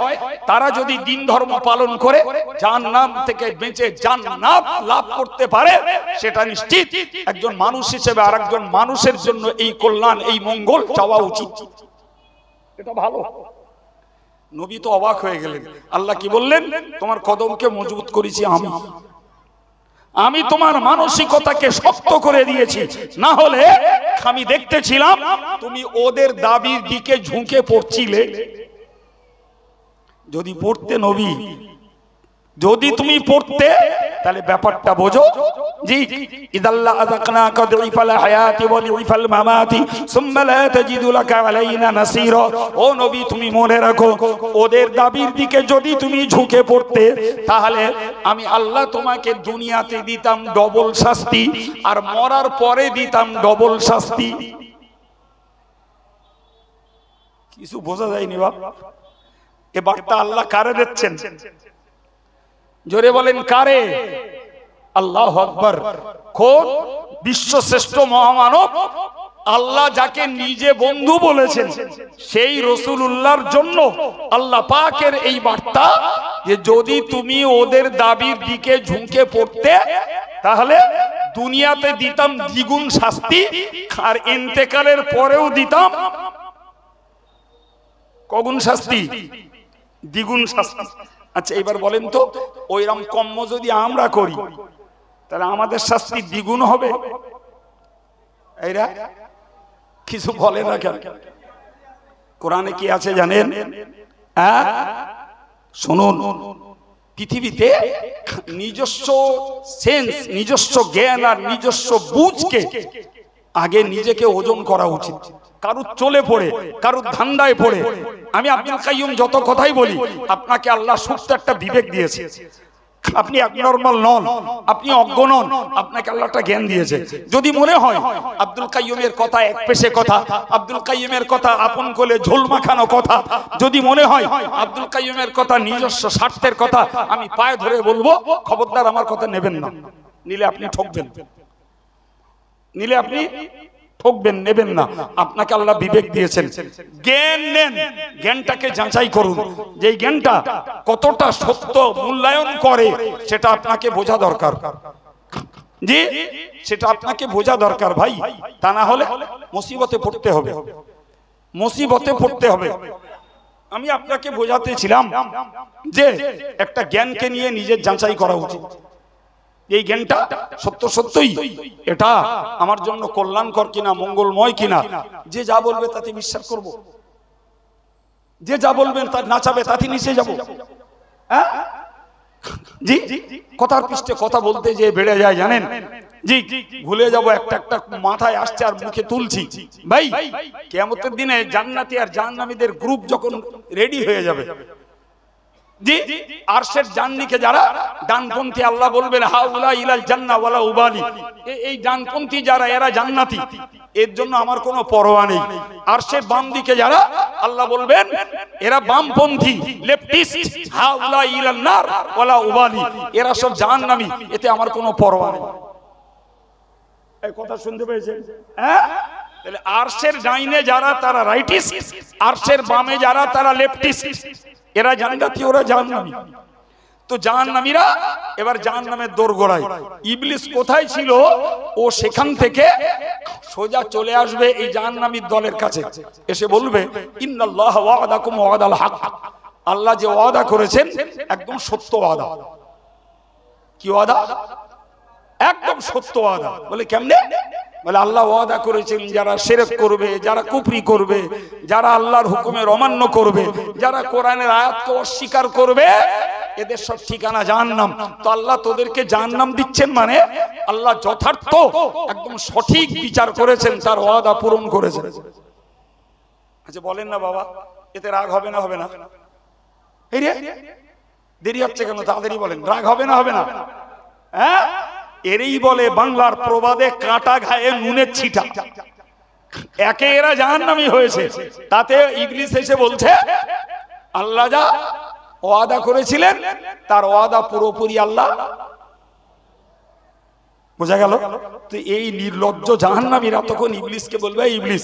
তারা যদি দিন ধর্ম পালন করে জাহান্নাম থেকে বেঁচে জান্নাত লাভ করতে পারে, সেটা নিশ্চিত একজন মানুষ হিসেবে আরেকজন মানুষের জন্য এই কল্যাণ, এই মঙ্গল চাওয়া উচিত। এটা ভালো। নবী তো অবাক হয়ে গেলেন। আল্লাহ কি বললেন? তোমার কদমকে মজবুত করেছি আমি, আমি তোমার মানসিকতাকে শক্ত করে দিয়েছি, না হলে আমি দেখতেছিলাম তুমি ওদের দাবির দিকে ঝুঁকে পড়ছিলে। যদি পড়তে নবী, যদি তুমি পড়তে, তাহলে ব্যাপারটা বোঝো। জি, ইদাল্লা আযাকনাকা দুইফাল হায়াতি ওয়া দুইফাল মামাতি সুম্মা লা তাজিদু লাকা আলাইনা নাসীরা। ও নবী, তুমি মনে রাখো, ওদের দাবির দিকে যদি তুমি ঝুঁকে পড়তে, তাহলে আমি আল্লাহ তোমাকে দুনিয়াতে দিতাম ডবল শাস্তি, আর মরার পরে দিতাম ডবল শাস্তি। কিছু বোঝা যায়নি বাপ? এ বার্তা আল্লাহ কারে দিচ্ছেন? জোরে বলেন কারে? আল্লাহু আকবার। কোন বিশ্বশ্রেষ্ঠ মহামানব, আল্লাহ যাকে নিজে বন্ধু বলেছেন, সেই রাসূলুল্লাহর জন্য আল্লাহ পাকের এই বার্তা যে যদি তুমি ওদের দাবির দিকে ঝুঁকে পড়তে, তাহলে দুনিয়াতে দিতাম দ্বিগুণ শাস্তি, আর ইন্তেকালের পরেও দিতাম কগুণ শাস্তি? দ্বিগুণ শাস্তি। আচ্ছা এবার বলেন তো, ওইরকম কর্ম যদি আমরা করি, তাহলে আমাদের শাস্তি দ্বিগুণ হবে? এরা কিছু বলে না কেন? কোরআনে কি আছে জানেন? শুনুন, পৃথিবীতে নিজস্ব সেন্স, নিজস্ব জ্ঞান আর নিজস্ব বুঝকে আগে নিজেকে ওজন করা উচিত। কারুর চলে পড়ে, কারুর ধান্দায় পড়ে। আমি আব্দুল কাইয়ুম যত কথাই বলি, আপনাকে আল্লাহ সুপ্ত একটা বিবেক দিয়েছে। আপনি অ্যাবনরমাল নন, আপনি অজ্ঞ নন, আপনাকে আল্লাহ একটা জ্ঞান দিয়েছে। যদি মনে হয় আব্দুল কাইয়ুমের কথা এক পেশে কথা, আব্দুল কাইয়ুমের কথা আপন কোলে ঝোল মাখানো কথা, যদি মনে হয় আব্দুল কাইয়ুমের কথা নিজস্ব স্বার্থের কথা, আমি পায়ে ধরে বলবো খবরদার আমার কথা নেবেন না। নিলে আপনি ঠকবেন, নিলে আপনি ঠকবেন, নেবেন না। আপনাকে আল্লাহ বিবেক দিয়েছেন, জ্ঞান নেন, জ্ঞানটাকে যাচাই করুন যে এই জ্ঞানটা কতটা সত্য মূল্যায়ন করে সেটা আপনাকে বোঝা দরকার। জি, সেটা আপনাকে বোঝা দরকার ভাই, তা না হলে মুসিবতে পড়তে হবে, মুসিবতে পড়তে হবে। আমি আপনাকে বোঝাতেছিলাম যে একটা জ্ঞানকে নিয়ে নিজের যাচাই করা উচিত। এই জ্ঞানটা সত্য সত্যই এটা আমার জন্য কল্যাণকর কিনা, মঙ্গলময় কিনা, যে যা বলবে তাতে বিশ্বাস করব, যে যা বলবেন তার না চাবে তাতে নিচে যাব। হ্যাঁ জি, কথার পৃষ্ঠে কথা বলতে যে বেড়ে যায় জানেন জি, ভুলে যাব একটা একটা মাথায় আসছে আর মুখে তুলছি। ভাই কিয়ামতের দিনে জান্নাতি আর জাহান্নামীদের গ্রুপ যখন রেডি হয়ে যাবে, জি, আরশের জান্নিকে যারা ডানপন্থী, আল্লাহ বলবেন হাউলা ইলাল জান্নাহ ওয়ালা উবালি, এই ডানপন্থী যারা এরা জান্নাতি, এর জন্য আমার কোনো পরোয়া নেই। আরশের বাম দিকে যারা, আল্লাহ বলবেন এরা বামপন্থী, লেফটিস্ট, হাউলা ইলান নার ওয়ালা উবালি, এরা সব জাহান্নামী, এতে আমার কোনো পরোয়া নেই। এই কথা শুনতে পেয়েছেন? হ্যাঁ, তাহলে আরশের ডাইনে যারা তারা রাইটিস্ট, আরশের বামে যারা তারা লেফটিস্ট, এরা জান্নাতি ওরা জাহান্নামী। তো জাহান্নামীরা এবার জাহান্নামের দোরগোড়ায়। ইবলিস কোথায় ছিল ও সেখান থেকে সোজা চলে আসবে এই জাহান্নামীর দলের কাছে, এসে বলবে ইন্নাল্লাহা ওয়াদাকুম ওয়াদাল হক, আল্লাহ যে ওয়াদা করেছেন একদম সত্য ওয়াদা। কি ওয়াদা? একদম সত্য ওয়াদা। বলে কেমনে? বলে আল্লাহ ওয়াদা করেছেন যারা শিরক করবে, যারা কুফরি করবে, যারা আল্লাহর হুকুমের অমান্য করবে, যারা কোরআনের আয়াতকে অস্বীকার করবে, এদের সব ঠিকানা জাহান্নাম। তো আল্লাহ তোদেরকে জাহান্নাম দিচ্ছেন মানে আল্লাহ যথার্থ একদম সঠিক বিচার করেছেন, তার ওয়াদা পূরণ করেছেন। আচ্ছা বলেন না বাবা, এতে রাগ হবে না? হবে না? এই রে দেরি হচ্ছে কেন, তাড়াতাড়ি বলেন, রাগ হবে না? হবে না? হ্যাঁ, এরই বলে বাংলার প্রবাদে কাটা ঘায়ে নুনের ছিটা। একে এরা জাহান্নামী হয়েছে, তাতে ইবলিস এসে বলছে আল্লাহ যা ওয়াদা করেছিলেন তার ওয়াদা পুরোপুরি আল্লাহ। বোঝা গেল? তো এই নির্লজ্জ জাহান্নামীরা তখন ইবলিসকে বলবে, ইবলিস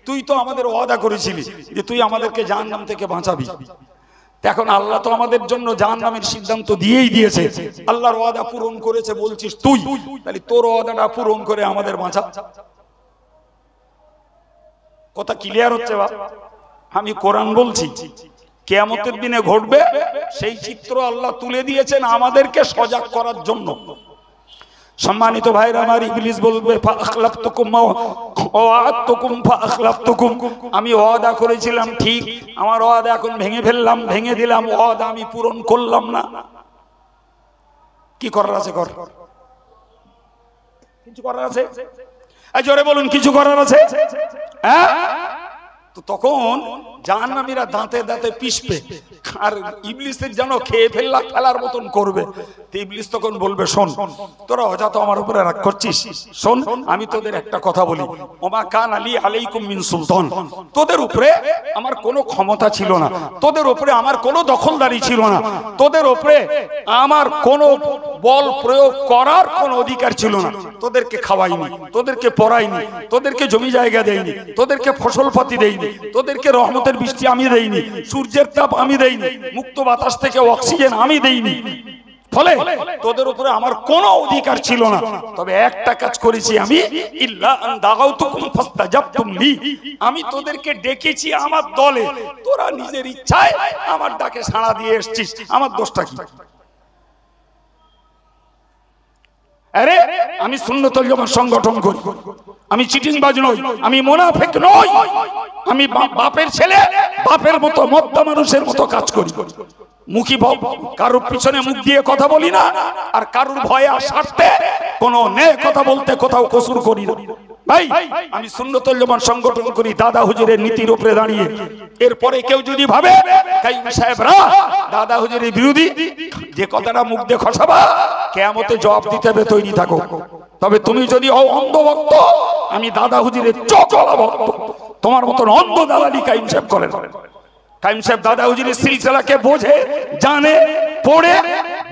তুই তো আমাদের ওয়াদা করেছিলি যে তুই আমাদেরকে জাহান্নাম থেকে বাঁচাবি, এখন আল্লাহ তো আমাদের জন্য জাহান্নামের সিদ্ধান্ত দিয়েই দিয়েছে, আল্লাহর ওয়াদা পূরণ করেছে বলছিস তুই, তাহলে তোর ওয়াদাটা পূরণ করে আমাদের বাঁচা। কথা ক্লিয়ার হচ্ছে বা? আমি কোরআন বলছি, কিয়ামতের দিনে ঘটবে সেই চিত্র আল্লাহ তুলে দিয়েছেন আমাদেরকে সজাগ করার জন্য। সম্মানিত ভাইরা আমার, ইবলিস বলবে আমি ওয়াদা করেছিলাম ঠিক, আমার ওয়াদা এখন ভেঙে ফেললাম, ভেঙে দিলাম, ওয়াদা আমি পূরণ করলাম না। কি করার আছে? কর, কিছু করার আছে? জোরে বলুন, কিছু করার আছে? হ্যাঁ, তো তখন জাহান্নামীরা দাঁতে দাঁতে পিষবে আর ইবলিসের যেন খেয়ে ফেলার মতন করবে। তো ইবলিস তখন বলবে, শোন তোরা অযথা আমার উপরে রাগ করছিস, শোন আমি তোদের একটা কথা বলি, ওমা কান আলী আলাইকুম মিন সুলতান, তোদের উপরে আমার কোনো ক্ষমতা ছিল না, তোদের উপরে আমার কোনো দখলদারি ছিল না, তোদের উপরে আমার কোনো বল প্রয়োগ করার কোনো অধিকার ছিল না। তোদেরকে খাওয়াইনি, তোদেরকে পড়াইনি, তোদেরকে জমি জায়গা দেইনি, তোদেরকে ফসলপাতি দেইনি, তোদেরকে রহমতের বৃষ্টি আমি দেইনি, সূর্যের তাপ আমি দেইনি, মুক্ত বাতাস থেকে অক্সিজেন আমি দেইনি, ফলে তোদের উপরে আমার কোনো অধিকার ছিল না। তবে একটা কাজ করেছি আমি, ইল্লা আন দাগাউতুকুম ফাস্তাজাবতুম লি, আমি তোদেরকে ডেকেছি আমার দলে, তোরা নিজের ইচ্ছায় আমার ডাকে সাড়া দিয়ে এসেছিস, আমার দোষটা কি? আরে আমি সুন্নতুল জামাত সংগঠন করি, আমি চিটিংবাজ নই, আমি মুনাফিক নই, আমি বাপের ছেলে, বাপের মতো মদ্দা মানুষের মতো কাজ করি, মুখী কারোর পিছনে মুখ দিয়ে কথা বলি না, আর কারোর ভয়ে আর স্বার্থে কোনো নে কথা বলতে কোথাও কসুর করি না। ভাই আমি সুন্নতুল জামাত সংগঠন করি দাদা হুজুরের নীতির উপরে দাঁড়িয়ে। এরপরে কেউ যদি ভাবে কাইয়ুম সাহেবরা দাদা হুজুরের বিরোধী, যে কথাটা মুখ দিয়ে খসাবা কিয়ামতে জবাব দিতে হবে, তৈরি থাকো। তবে তুমি যদি হও অন্ধ ভক্ত, আমি দাদা হুজুরের চকলা ভক্ত। তোমার মতন অন্ধ দালালি কাইম সাহেব করেন। কাইম সাহেব দাদা হুজুরের সিলসিলাকে বোঝে, জানে, পড়ে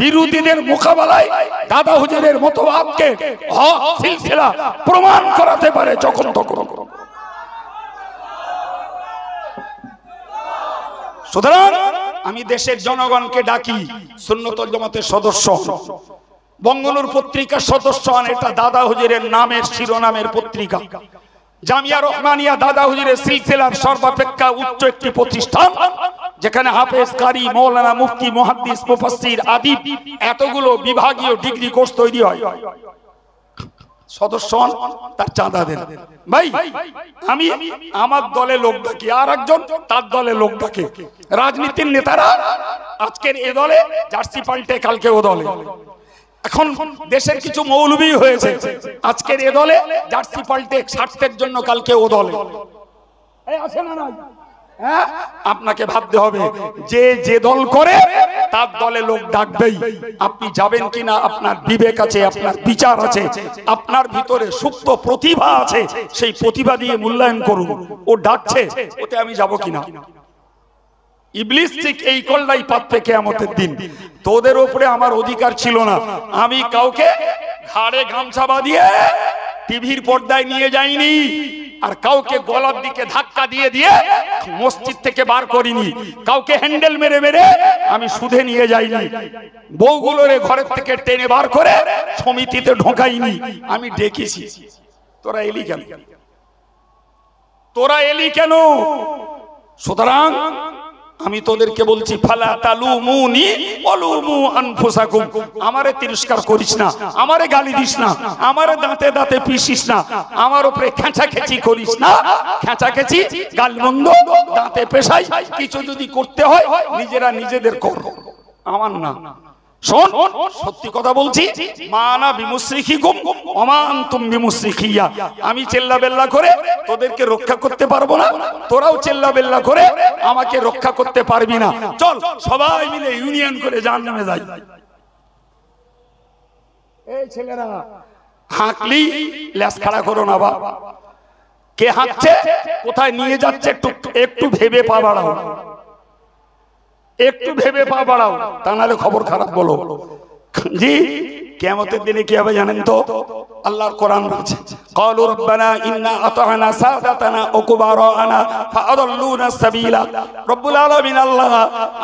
বিরোধীদের মোকাবেলায় দাদা হুজুরের মতবাদকে হক সিলসিলা প্রমাণ করাতে পারে যখন তখন। সুতরাং আমি দেশের জনগণকে ডাকি, সুন্নতুল জামাতের সদস্য বঙ্গনুর পত্রিকার সদস্য হন। এটা দাদা হুজুরের নামের শিরোনামের পত্রিকা। জামিয়া রহমানিয়া দাদা হুজুরের সিলসিলার সর্বাপেক্ষা উচ্চ একটি প্রতিষ্ঠান, যেখানে হাফেজ, কারি, মৌলানা, মুফতি, মুহাদ্দিস, মুফাসসির, আদিব এতগুলো বিভাগীয় ডিগ্রি কোর্স তৈরি হয়। সদস্য হন, তার চাঁদা দেন। ভাই আমি আমার দলে লোক ডাকি, আর একজন তার দলে লোক ডাকে। রাজনীতির নেতারা আজকের এ দলে জার্সি পাল্টে কালকে ও দলে। এখন দেশের কিছু মৌলবি হয়েছে, আজকের এ দলে জার্সি পাল্টে স্বার্থের জন্য কালকে ও দলে। আছে না নাই? আপনাকে ভাবতে হবে যে যে দল করে তার দলে লোক ডাকবেই। আপনি যাবেন কিনা আপনার বিবেক আছে, আপনার বিচার আছে, আপনার ভিতরে সুপ্ত প্রতিভা আছে, সেই প্রতিভা দিয়ে মূল্যায়ন করুন। ও ডাকছে, ওতে আমি যাব কিনা। ইবলিস ঠিক এই কল্লাই পাতবে কিয়ামতের দিন। তোদের উপরে আমার অধিকার ছিল না, আমি কাউকে ঘাড়ে গামছা বাঁধিয়ে টিভির পর্দায় নিয়ে যাইনি, আর কাউকে গলার দিকে ধাক্কা দিয়ে দিয়ে মসজিদ থেকে বার করিনি, কাউকে হ্যান্ডেল মেরে মেরে আমি সুধে নিয়ে যাইনি, বউগুলোরে ঘরের থেকে টেনে বার করে সমিতিতে ঢোকাইনি, আমি ডেকেছি। তোরা এলি কেন? তোরা এলি কেন? সুতরাং আমি তোদেরকে বলছি, ফালা তালুমুনি ওয়ালুমু আনফুসাকুম। আমারে তিরস্কার করিস না, আমারে গালি দিস না, আমারে দাঁতে দাঁতে পিষিস না, আমার উপরে খেঁচাখেচি করিস না। খেঁচাখেচি, গালমন্দ, দাঁতে পেশাই কিছু যদি করতে হয় নিজেরা নিজেদের কর, আমার না। শোন, সত্যি কথা বলছি, মানা বিমুসরিখিকুম ওমা আনতুম বিমুসরিখিয়া। আমি চেল্লা বেল্লা করে তোদেরকে রক্ষা করতে পারবো না, তোরাও চেল্লা বেল্লা করে আমাকে রক্ষা করতে পারবি না। চল সবাই মিলে ইউনিয়ন করে জাহান্নামে যাই। এই ছেলেরা হাঁকলি ল্যাস খাড়া করো না বাবা। কে হাঁকছে, কোথায় নিয়ে যাচ্ছে একটু ভেবে পা বাড়াও, একটু ভেবে পা বাড়াও, তা নাহলে খবর খারাপ বলো। জি, কিয়ামতের দিনে কি হবে জানেন তো? আল্লাহর কোরআন বলছে, ক্বালু রাব্বানা ইন্না আতা'না সাদাতানা ওয়া কুবারানা ফাআদাল্লুনা সাবিলা। রব্বুল আলামিন আল্লাহ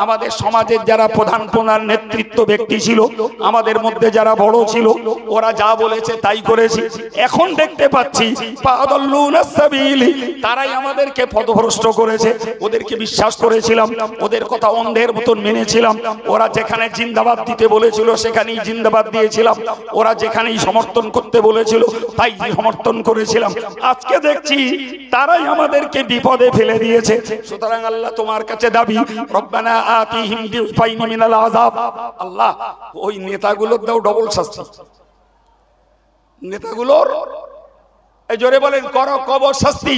আমাদের সমাজের যারা প্রধান প্রধান নেতৃত্ব ব্যক্তি ছিল, আমাদের মধ্যে যারা বড় ছিল, ওরা যা বলেছে তাই করেছি। এখন দেখতে পাচ্ছি ফাআদাল্লুনা সাবিল, তারাই আমাদেরকে পথভ্রষ্ট করেছে। ওদেরকে বিশ্বাস করেছিলাম, ওদের কথা অন্ধের মতন মেনেছিলাম। ওরা যেখানে জিন্দাবাদ দিতে বলেছিল সেখানেই জিন্দাবাদ দিয়েছিলাম, ওরা যেখানেই সমর্থন করতে বলেছিল তাই সমর্থন করেছিলাম। আজকে দেখছি তারাই আমাদেরকে বিপদে ফেলে দিয়েছে। সুতরাং আল্লাহ তোমার কাছে দাবি, রব্বানা আতিহিম দিফাইনি মিনাল আযাব। আল্লাহ ওই নেতাগুলোর দাও ডবল শাস্তি। নেতাগুলোর এই জোরে বলেন, করো কবর শাস্তি।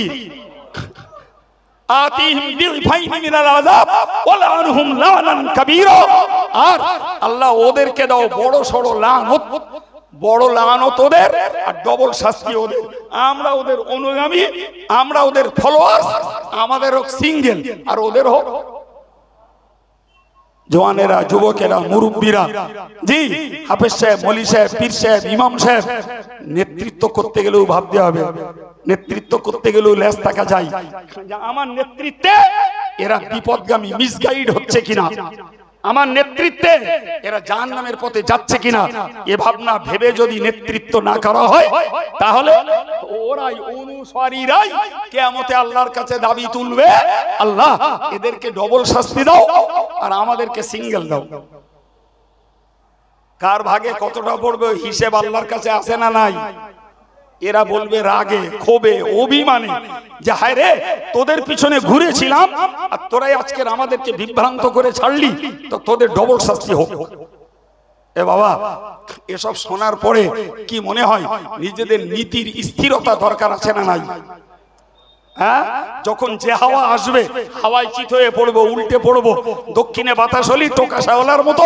আতিহিম দিফাইনি মিনাল আযাব ওয়া লানহুম লানান কাবীরা। আর আল্লাহ ওদেরকে দাও বড় সড় লানত, বড় লানত ওদের, আর ডবল শাস্তি ওদের। আমরা ওদের অনুগামী, আমরা ওদের ফলোয়ার্স, আমাদের হোক সিঙ্গেল আর ওদের হোক জওয়ানেরা, যুবকেরা, মুরব্বীরা। জি, হাফেজ সাহেব, মৌলী সাহেব, পীর সাহেব, ইমাম সাহেব, নেতৃত্ব করতে গেলেও ভাবতে হবে, নেতৃত্ব করতে গেলেও লেজ থাকা যায়। আমার নেতৃত্বে এরা বিপদগামী, মিসগাইড হচ্ছে কিনা, আমার নেতৃত্বে এরা জাহান্নামের পথে যাচ্ছে কিনা, এ ভাবনা ভেবে যদি নেতৃত্ব না করা হয়, তাহলে ওরাই অনুসারীরাই কিয়ামতে আল্লাহর কাছে দাবি তুলবে, আল্লাহ এদেরকে ডবল শাস্তি দাও আর আমাদেরকে সিঙ্গেল দাও। কার ভাগে কতটা পড়বে হিসেব আল্লাহর কাছে আছে না নাই? এরা বলবে রাগে, ক্ষোভে, অভিমানে যে হায় রে, তোদের পিছনে ঘুরেছিলাম আর তোরাই আজকের আমাদেরকে বিভ্রান্ত করে ছাড়লি, তো তোদের ডবল শাস্তি হোক। এ বাবা, এসব শোনার পরে কি মনে হয় নিজেদের নীতির স্থিরতা দরকার আছে না নাই? হ্যাঁ, যখন যে হাওয়া আসবে হাওয়ায় চিত হয়ে পড়বো, উল্টে পড়বো, দক্ষিণে বাতাস হলি টোকা শ্যাওলার মতো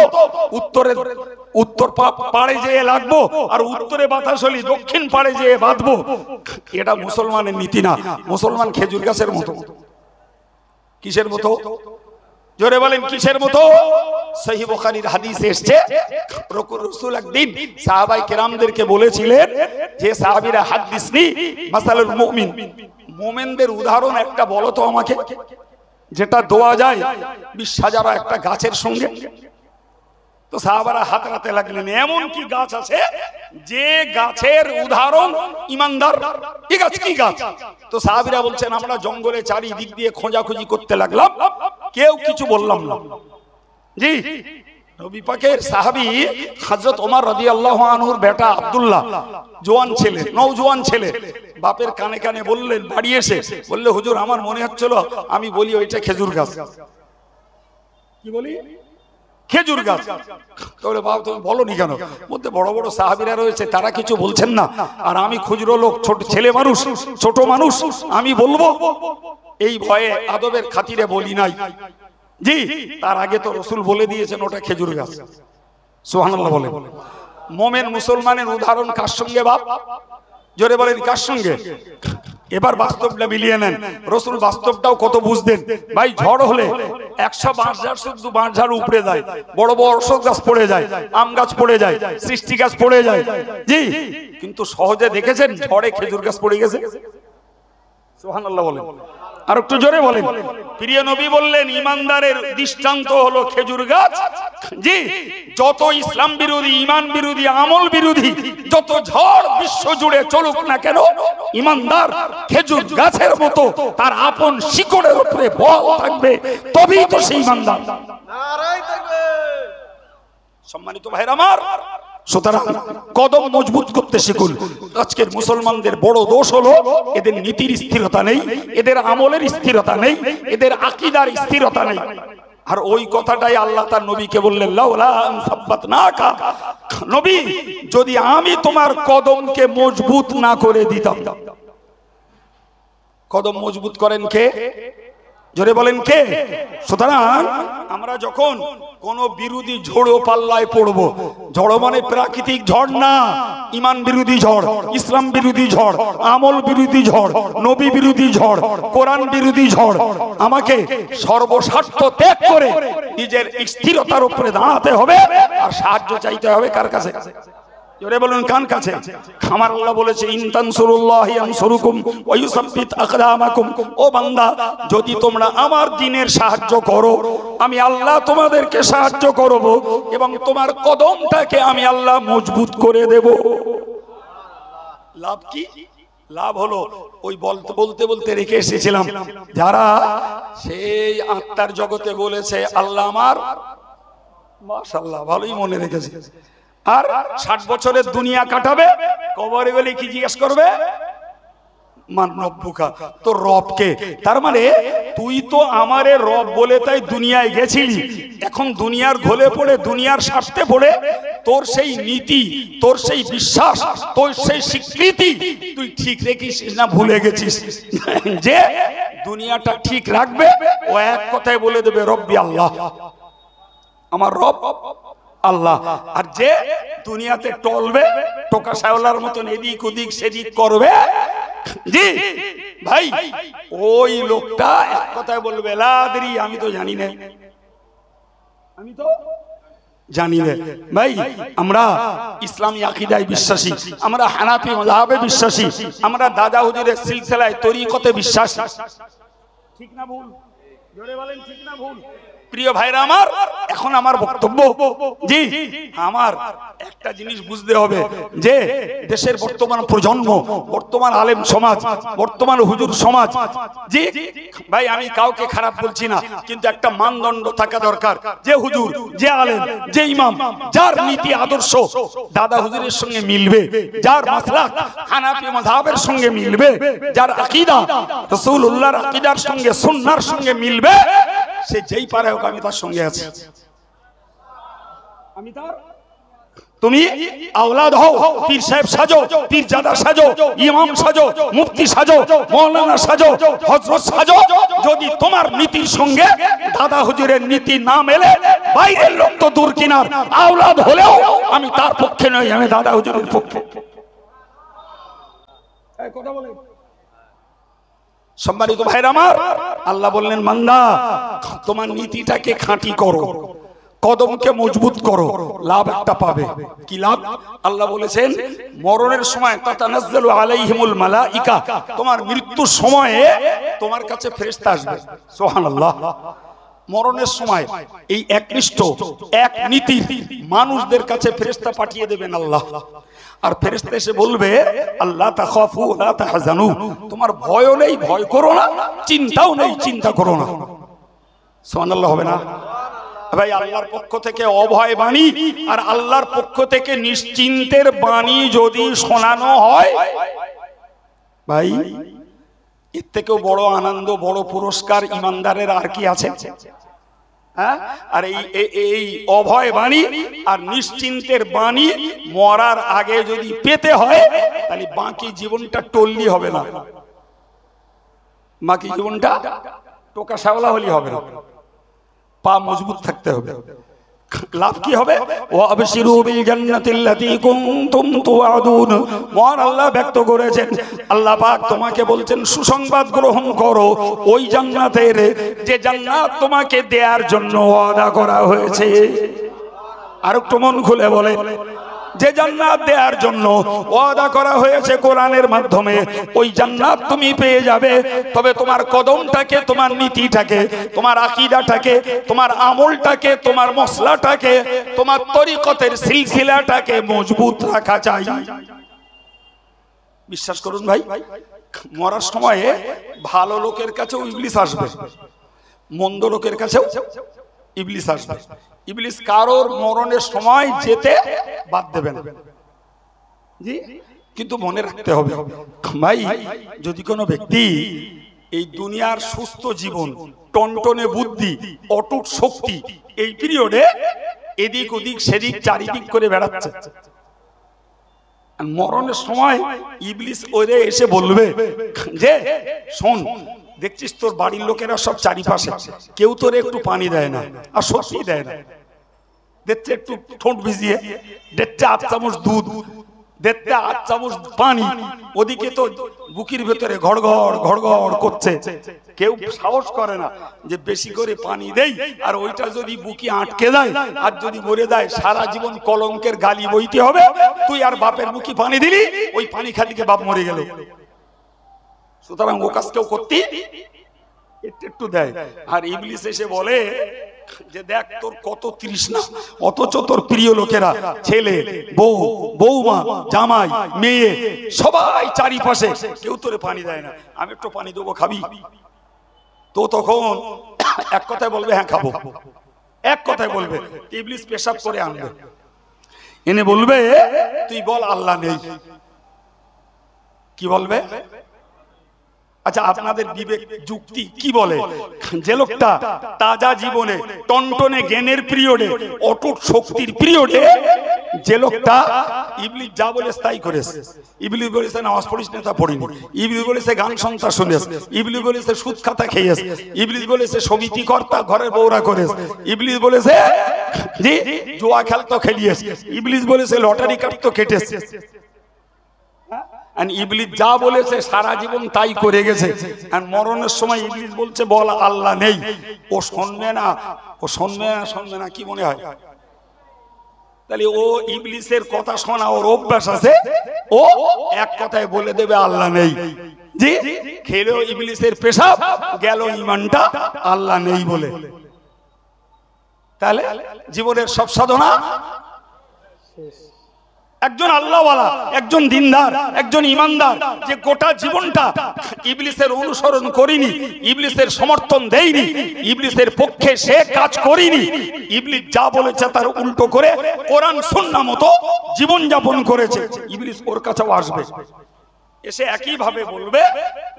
উত্তর পাড়ে যেয়ে লাগবো, আর উত্তরে বাতাস হলি দক্ষিণ পাড়ে যেয়ে বাঁধবো। এটা মুসলমানের নীতি না। মুসলমান খেজুর গাছের মতো। কিসের মতো? জোরে বলেন কিসের মতো? সহিহ বুখারীর হাদিসে এসেছে, রাসূল একদিন সাহাবায়ে কেরামদেরকে বলেছিলেন যে সাহাবীরা হাদিসনি মাসালুল মুমিন, মুমিনদের উদাহরণ একটা বলো তো আমাকে, যেটা দেওয়া যায় 20,000 একটা গাছের সঙ্গে। তো সাহাবারা হাত রাতে লাগলেন, এমন কি গাছ আছে যে গাছের উদাহরণ ইমানদার? কি গাছ? কি গাছ? তো সাহাবীরা বলছেন, আমরা জঙ্গলে চারিদিক দিয়ে খোঁজাখুঁজি করতে লাগলাম, কেউ কিছু বললাম না। জি, নবী পাকের সাহাবী হযরত ওমর রাদিয়াল্লাহু আনহুর বেটা আব্দুল্লাহ, জওয়ান ছেলে, নওজোয়ান ছেলে, বাপের কানে কানে বললেন, বাড়ি এসে বললে, হুজুর আমার মনে হচ্ছিল আমি বলি ওইটা খেজুর গাছ। কি বলি? খেজুর গাছ। তাহলে বাবা তুমি বলনি কেন? মধ্যে বড় বড় সাহাবীরা রয়েছে, তারা কিছু বলছেন না, আর আমি খুচরো লোক, ছোট ছেলে মানুষ, ছোট মানুষ, আমি বলবো এই ভয়ে আদবের খাতিরে বলি নাই। জি, তার আগে তো রাসূল বলে দিয়েছেন ওটা খেজুর গাছ। সুবহানাল্লাহ বলেন। মুমিন মুসলমানের উদাহরণ কার সঙ্গে বাপ? জোরে বলেন কার সঙ্গে? এবার বাস্তবটা মিলিয়ে নেন। রাসূল বাস্তবটাও কত বুঝতেন। ভাই ঝড় হলে 100 বাঁশঝাড় শুধু বাঁশঝাড় উপড়ে যায়, বড় বড় অশোক গাছ পড়ে যায়, আম গাছ পড়ে যায়, সৃষ্টি গাছ পড়ে যায়। জি, কিন্তু সহজে দেখেছেন ঝড়ে খেজুর গাছ পড়ে গেছে? সুবহানাল্লাহ বলেন। আর একটু জোরে বলেন। প্রিয় নবী বললেন, ইমানদারের দৃষ্টান্ত হলো খেজুর গাছ। জি, যত ইসলাম বিরোধী, ঈমান বিরোধী, আমল বিরোধী যত ঝড় বিশ্ব জুড়ে চলুক না কেন, ইমানদার খেজুর গাছের মতো তার আপন শিকড়ের উপরে বল থাকবে, তবেই তো সেই ইমানদার। নারায়ে তাকবীর। সম্মানিত ভাইরা আমার, সুতরাং কদম মজবুত করতে শিখুন। আজকের মুসলমানদের বড় দোষ হলো এদের নীতির স্থিরতা নেই, এদের আমলের স্থিরতা নেই, এদের আকীদার স্থিরতা নেই। আর ওই কথাটাই আল্লাহ তার নবীকে বললেন, লাউলা আন সাব্বাতনাকা, নবী যদি আমি তোমার কদমকে মজবুত না করে দিতাম। কদম মজবুত করেন কে? জোরে বলেন কে? সুতরাং আমরা যখন কোন বিরোধী ঝড়ো পাল্লায় পড়বো, ঝড় মানে প্রাকৃতিক ঝড় না, ঈমান বিরোধী ঝড়, ইসলাম বিরোধী ঝড়, আমল বিরোধী ঝড়, নবী বিরোধী ঝড়, কোরআন বিরোধী ঝড়, আমাকে সর্বস্বার্থ ত্যাগ করে নিজের স্থিরতার উপরে দাঁড়াতে হবে। আর সাহায্য চাইতে হবে কার কাছে? জোরে বলুন কার কাছে? আমার আল্লাহ বলেছে, ইন তানসুরুল্লাহি ইয়ানসুরুকুম ওয়া ইউসাব্বিত আকদামাকুম। ও বান্দা, যদি তোমরা আমার দ্বীনের সাহায্য করো, আমি আল্লাহ তোমাদেরকে সাহায্য করব এবং তোমার কদমটাকে আমি আল্লাহ মজবুত করে দেব। লাভ কি? লাভ হলো ওই বলতে বলতে বলতে রেখে এসেছিলাম, যারা সেই আত্মার জগতে বলেছে আল্লাহ আমার, মাশাআল্লাহ ভালোই মনে রেখেছে, আর 60 বছরের দুনিয়া কাটাবে, কবরে গেলে কি জিজ্ঞেস করবে? মান রব্বুকা, তোর রব কে? তার মানে তুই তো আমারে রব বলে তাই দুনিয়ায় গেছিলি, এখন দুনিয়ার ঘোলে পড়ে, দুনিয়ার স্বার্থে পড়ে তোর সেই নীতি, তোর সেই বিশ্বাস, তোর সেই স্বীকৃতি তুই ঠিক রেখিস না ভুলে গেছিস? যে দুনিয়াটা ঠিক রাখবে ও এক কথায় বলে দেবে রব্বি আল্লাহ, আমার রব আল্লাহ। আর যে দুনিয়াতে টলবে, টোকা শ্যাওলার মতন এদিক ওদিক সেদিক করবে, জি ভাই, ওই লোকটা এক কথায় বলবে লা আদরি, আমি তো জানি না, আমি তো জানি না। ভাই আমরা ইসলামী আকীদায় বিশ্বাসী, আমরা হানাফি মাযহাবে বিশ্বাসী, আমরা দাদা হুজুরের সিলসিলায় তরিকতে বিশ্বাসী। ঠিক না ভুল? জোরে বলেন ঠিক না ভুল? প্রিয় ভাইরা আমার, এখন আমার বক্তব্য, জি আমার একটা জিনিস বুঝতে হবে যে দেশের বর্তমান প্রজন্ম, বর্তমান আলেম সমাজ, বর্তমান হুজুর সমাজ, জি ভাই আমি কাউকে খারাপ বলছি না, কিন্তু একটা মানদণ্ড থাকা দরকার। যে হুজুর, যে আলেম, যে ইমাম, যার নীতি আদর্শ দাদা হুজুরের সঙ্গে মিলবে, যার মাসলাক হানাফি মাযহাবের সঙ্গে মিলবে, যার আকীদা রাসূলুল্লাহর আকীদার সঙ্গে সুন্নাহর সঙ্গে মিলবে, সে যেই পারে হোক আমি তার সঙ্গে আছি। আমি তার তুমি আওলাদ হও, পীর সাহেব সাজো, পীরজাদা সাজো, ইমাম সাজো, মুফতি সাজো, মাওলানা সাজো, হযরত সাজো, যদি তোমার নীতির সঙ্গে দাদা হুজুরের নীতি না মেলে, বাইরের লোক তো দূর কিনার, আওলাদ হলেও আমি তার পক্ষে নই, আমি দাদা হুজুরের পক্ষে। এই কথা বলেন সম্মানিত ভাইরা আমার, আল্লাহ বললেন বান্দা তোমার নীতিটাকে খাঁটি করো, কদমকে মজবুত করো, লাভ একটা পাবে। কি লাভ? আল্লাহ বলেছেন মরণের সময় তাতানাজ্জালু আলাইহিমুল মালাইকা, তোমার মৃত্যুর সময়ে তোমার কাছে ফেরেশতা আসবে। সুবহানাল্লাহ। মরণের সময় এই একনিষ্ঠ এক নীতির মানুষদের কাছে ফেরেশতা পাঠিয়ে দেবেন আল্লাহ। আর ফেরেশতা এসে বলবে আল্লাহ তাখাফু ওয়া তাহজানু, তোমার ভয়ও নেই, ভয় করো না, চিন্তাও নেই, চিন্তা করো না। সুবহানাল্লাহ হবে না ভাই? আল্লাহর পক্ষ থেকে অভয় বাণী আর আল্লাহর পক্ষ থেকে নিশ্চিন্তের বাণী যদি শোনানো হয় ভাই, এর থেকেও বড় আনন্দ, বড় পুরস্কার ইমানদারের আর কি আছে? হ্যাঁ? আর এই অভয় বাণী আর নিশ্চিন্তের বাণী মরার আগে যদি পেতে হয়, তাহলে বাকি জীবনটা টল্লি হবে না, বাকি জীবনটা টোকা শাওলা হলি হবে না, পা মজবুত থাকতে হবে। লাভ কি হবে? ওয়া আবশিরু বিল জান্নাতিল্লাতী কুনতুম তুআদুন। মহান আল্লাহ ব্যক্ত করেছেন, আল্লাহ পাক তোমাকে বলছেন সুসংবাদ গ্রহণ করো ওই জান্নাতের, যে জান্নাত তোমাকে দেওয়ার জন্য ওয়াদা করা হয়েছে। আর একটু মন খুলে বলে, যে জান্নাত দেওয়ার জন্য ওয়াদা করা হয়েছে কোরআনের মাধ্যমে, ওই জান্নাত তুমি পেয়ে যাবে। তবে তোমার কদমটাকে, তোমার নীতিটাকে, তোমার আকীদাটাকে, তোমার আমলটাকে, তোমার মসলাটাকে, তোমার তরিকতের সিলসিলাটাকে মজবুত রাখা চাই। বিশ্বাস করুন ভাই, মরার সময়ে ভালো লোকের কাছেও ইবলিস আসবে, মন্দ লোকের কাছেও ইবলিস আসবে। ইবলিস কারোর মরণের সময় যেতে বাদ দেবে না, জি। কিন্তু মনে রাখতে হবে ভাই, যদি কোনো ব্যক্তি এই দুনিয়ার সুস্থ জীবন, টনটনে বুদ্ধি, অটুট শক্তি, এই পিরিয়ডে এদিক ওদিক সেদিক চারিদিক করে বেড়াচ্ছে, মরণের সময় ইবলিস ওরে এসে বলবে যে শোন, দেখছিস তোর বাড়ির লোকেরা সব চারিপাশে, কেউ তোর একটু পানি দেয় না, আর সত্যি দেয় না, দেখছে একটু ঠোঁট ভিজিয়ে, দেখছে 8 চামচ দুধ, দেখতে 8 চামচ পানি, ওদিকে তো বুকির ভেতরে ঘড়ঘড় ঘড়ঘড় করছে, কেউ সাহস করে না যে বেশি করে পানি দেই, আর ওইটা যদি বুকি আটকে যায় আর যদি মরে যায়, সারা জীবন কলঙ্কের গালি বইতে হবে। তুই আর বাপের বুকি পানি দিলি, ওই পানি খাতিকে বাপ মরে গেল। সুতরাং ও কাজ কেউ করতে একটু দেয়। আর ইবলিস এসে বলে যে দেখ তোর কত তৃষ্ণা, অথচ তোর প্রিয় লোকেরা, ছেলে, বউ, বৌমা, জামাই, মেয়ে, সবাই চারিপাশে, কেউ তোরে পানি দেয় না, আমি একটু পানি দেবো, খাবি? তো তখন এক কথায় বলবে হ্যাঁ খাবো, এক কথায় বলবে। ইবলিস পেশাব করে আনবে, এনে বলবে তুই বল আল্লাহ নেই। কি বলবে? আচ্ছা, আপনাদের বিবেক যুক্তি কি বলে? যে লোকটা তাজা জীবনে, টনটনে জ্ঞানের পিরিয়ডে, অটুট শক্তির পিরিয়ডে, যে লোকটা ইবলিস যা বলেছে তাই করেছে। ইবলিস বলেছে নামাজ পড়িস না, তা পড়িনি। ইবলিস বলেছে গান শুনতা শুনেছ। ইবলিস বলেছে সুদ খাতা খেয়েছ। ইবলিস বলেছে সমিতি কর্তা ঘরের বউরা করেছ। ইবলিস বলেছে জি জুয়া খেলতো খেলিয়েছ। ইবলিস বলেছে লটারি কাটতো কেটেছ। ইবলিস যা বলেছে সারা জীবন তাই করে গেছে। আর মরণের সময় ইবলিস বলছে বল আল্লাহ নেই। ও শুনবে না, ও শুনবে না, শুনবে না, কি মনে হয়? তাহলে ও ইবলিসের কথা শোনা ওর অভ্যাস আছে, ও এক কথায় বলে দেবে আল্লাহ নেই। জি, খেলো ইবলিসের পেশাব, গেল ইমানটা আল্লাহ নেই বলে। তাহলে জীবনের সব সাধনা একজন আল্লাহওয়ালা, একজন দিনদার, একজন ইমানদার, যে গোটা জীবনটা ইবলিসের অনুসরণ করিনি, ইবলিসের সমর্থন দেয়নি, ইবলিসের পক্ষে সে কাজ করিনি, ইবলিস যা বলেছে তার উল্টো করে কোরআন সুন্নাহ মতো জীবন যাপন করেছে, ইবলিস ওর কাছেও আসবে, এসে একই ভাবে বলবে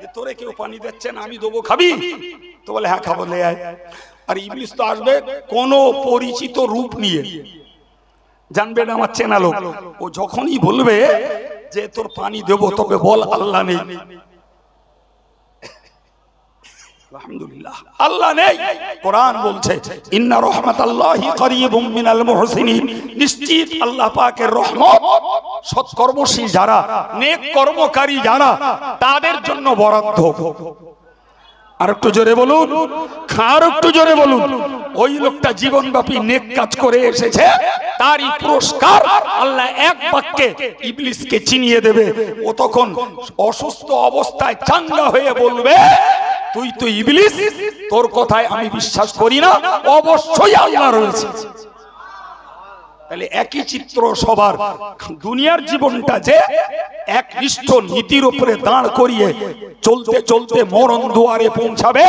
যে তোরে কেউ পানি দিচ্ছে না, আমি দেবো, খাবি? তো বলে হ্যাঁ খাবো, লে আয়। আর ইবলিস তো আসবে কোন পরিচিত রূপ নিয়ে, জানবে না আমার চেনা লোক। ও যখনই বলবে যে তোর পানি দেবো, তবে বল আল্লাহ নেই। আলহামদুলিল্লাহ, আল্লাহ নেই। কোরআন বলছে ইন্না রাহমাতাল্লাহি করিবুম মিনাল মুহসিনিন, নিশ্চিত আল্লাহ পাকের রহমত সৎকর্মশীল যারা, নেক কর্মকারী যারা, তাদের জন্য বরাদ্দ। আর একটু জোরে বলুন, আর একটু জোরে বলুন। ওই লোকটা জীবনব্যাপী নেক কাজ করে এসেছে, তারই পুরস্কার আল্লাহ এক বাক্যে ইবলিসকে চিনিয়ে দেবে। ও তখন অসুস্থ অবস্থায় চাঙ্গা হয়ে বলবে, তুই তো ইবলিস, তোর কথায় আমি বিশ্বাস করি না, অবশ্যই আল্লাহ রয়েছে। তাহলে একই চিত্র সবার। দুনিয়ার জীবনটা যে এক নিষ্ঠ নীতির উপরে দাঁড় করিয়ে চলতে চলতে মরণ দুয়ারে পৌঁছাবে,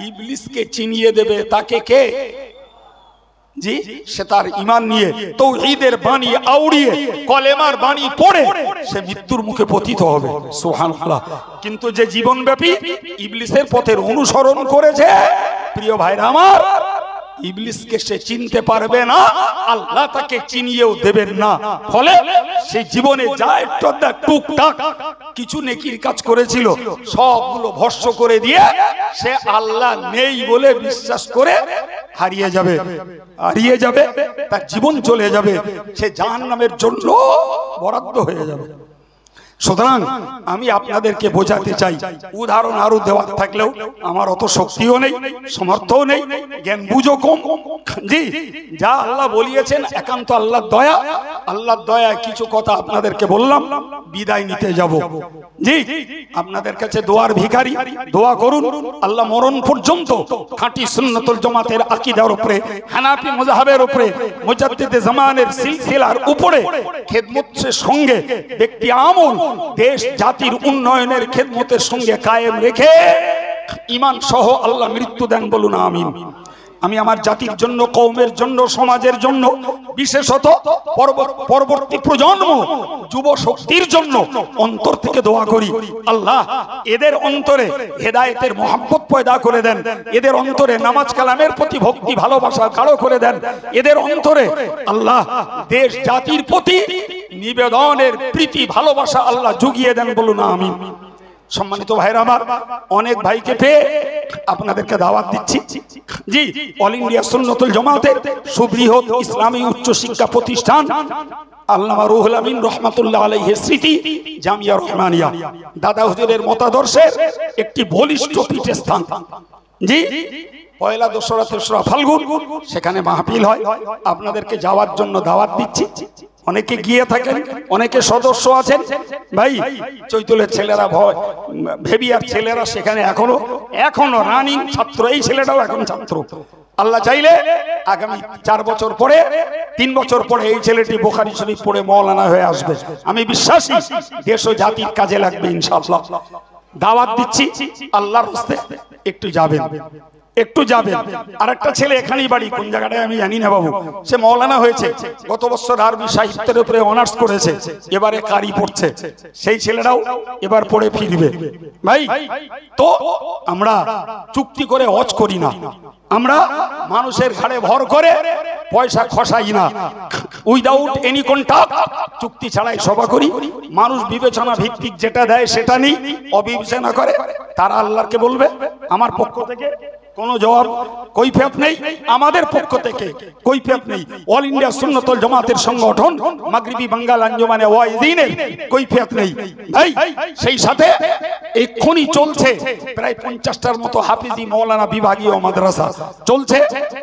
ইবলিসকে চিনিয়ে দেবে। তাকে কে? জি, সে তার ঈমান নিয়ে তাওহীদের বাণী আউড়িয়ে কলেমার বাণী পড়ে সে মৃত্যুর মুখে পতিত হবে। সুবহানাল্লাহ। কিন্তু যে জীবনব্যাপী ইবলিসের পথের অনুসরণ করেছে, প্রিয় ভাইরা আমার, ইবলিসকে সে চিনতে পারবে না, আল্লাহ তাকে চিনিয়েও দেবেন না। ফলে সে জীবনে যা একটু টুকটাক কিছু নেকির কাজ করেছিল, সবগুলো ভস্ম করে দিয়ে সে আল্লাহ নেই বলে বিশ্বাস করে হারিয়ে যাবে, হারিয়ে যাবে, তার জীবন চলে যাবে, সে জাহান্নামের জন্য বরাদ্দ হয়ে যাবে। সুতরাং আমি আপনাদেরকে বোঝাতে চাই, উদাহরণ আরো দেওয়ার থাকলেও আমার অত শক্তিও নেই, সামর্থ্যও নেই, জ্ঞান বুঝো কম। জি, যা আল্লাহ বলিয়েছেন একান্ত আল্লাহর দয়া। আল্লাহর দয়ায় কিছু কথা আপনাদেরকে বললাম, বিদায় নিতে যাব। জি, আপনাদের কাছে দোয়ার ভিখারি, দোয়া করুন আল্লাহ মরণ পর্যন্ত খাঁটি সুন্নাতুল জামাতের আকীদার উপরে, হানাফি মাযহাবের উপরে, মুজাদ্দিদে জামানের সিলসিলার উপরে খেদমতের সঙ্গে ব্যক্তি আমল দেশ জাতির উন্নয়নের খেদমতের সঙ্গে কায়েম রেখে ঈমান সহ আল্লাহ মৃত্যু দেন। বলুন আমিন। আমি আমার জাতির জন্য, কওমের জন্য, সমাজের জন্য, বিশেষত পরবর্তী প্রজন্ম যুব শক্তির জন্য অন্তর থেকে দোয়া করি, আল্লাহ এদের অন্তরে হেদায়েতের মহব্বত পয়দা করে দেন, এদের অন্তরে নামাজ কালামের প্রতি ভক্তি ভালোবাসা গাঢ় করে দেন, এদের অন্তরে আল্লাহ দেশ জাতির প্রতি নিবেদনের প্রীতি ভালোবাসা আল্লাহ জুগিয়ে দেন। বলুন আমিন। সম্মানিত ভাইরা আমার, অনেক ভাইকে পেয়ে আপনাদেরকে দাওয়াত দিচ্ছি। জি, অল ইন্ডিয়া সুন্নাতুল জামাতের সুবৃহৎ ইসলামী উচ্চ শিক্ষা প্রতিষ্ঠান আল্লামা রুহুল আমিন রাহমাতুল্লাহ আলাইহির স্মৃতি জামিয়া রহমানিয়া দাদা হুজুরের মতাদর্শের একটি বলিষ্ঠ পীঠস্থান। জি, পয়লা, দোসরা, তেসরা ফাল্গুন সেখানে মাহফিল হয়। আপনাদেরকে যাওয়ার জন্য দাওয়াত দিচ্ছি। অনেকে গিয়ে থাকেন, অনেকে সদস্য আছেন। ভাই, চৈতলের ছেলেরা, ভেবিয়ার ছেলেরা সেখানে এখনো রানিং ছাত্র। এই ছেলেটাও এখন ছাত্র। আল্লাহ চাইলে আগামী 4 বছর পরে, 3 বছর পরে এই ছেলেটি বুখারী শরীফ পড়ে মাওলানা হয়ে আসবে। আমি বিশ্বাসী দেশ ও জাতির কাজে লাগবে ইনশাআল্লাহ। দাওয়াত দিচ্ছি, আল্লাহর রাস্তায় একটু যাবেন, একটু যাবেন। আর একটা ছেলে এখানেই বাড়ি, কোন জায়গাটায় আমি জানি না বাবু, সে মাওলানা হয়েছে। গত বছর আরবি সাহিত্যের উপরে অনার্স করেছে, এবারে কারি পড়ছে। সেই ছেলেরাও এবার পড়ে ফিরবে। ভাই, তো আমরা চুক্তি করে হজ করি না, আমরা মানুষের ঘাড়ে ভর করে পয়সা খসাই না, উইদাউট এনি কন্ট্রাক্ট, চুক্তি ছাড়াই সভা করি। মানুষ বিবেচনা ভিত্তিক যেটা দেয় সেটা নেই, অবিবেচনা করে তারা আল্লাহকে বলবে। আমার পক্ষ থেকে কোনো জবাব কৈফিয়ত নেই, আমাদের পক্ষ থেকে কৈফিয়ত নেই। অল ইন্ডিয়া সুন্নাতুল জামাতের সংগঠন মাগরিবি বাঙ্গাল আঞ্জুমানে ওয়াইজিনের কৈফিয়ত নেই। ভাই, সেই সাথে এক্ষুনি চলছে প্রায় 50টার মতো হাফিজি মাওলানা বিভাগীয় মাদ্রাসা চলছে,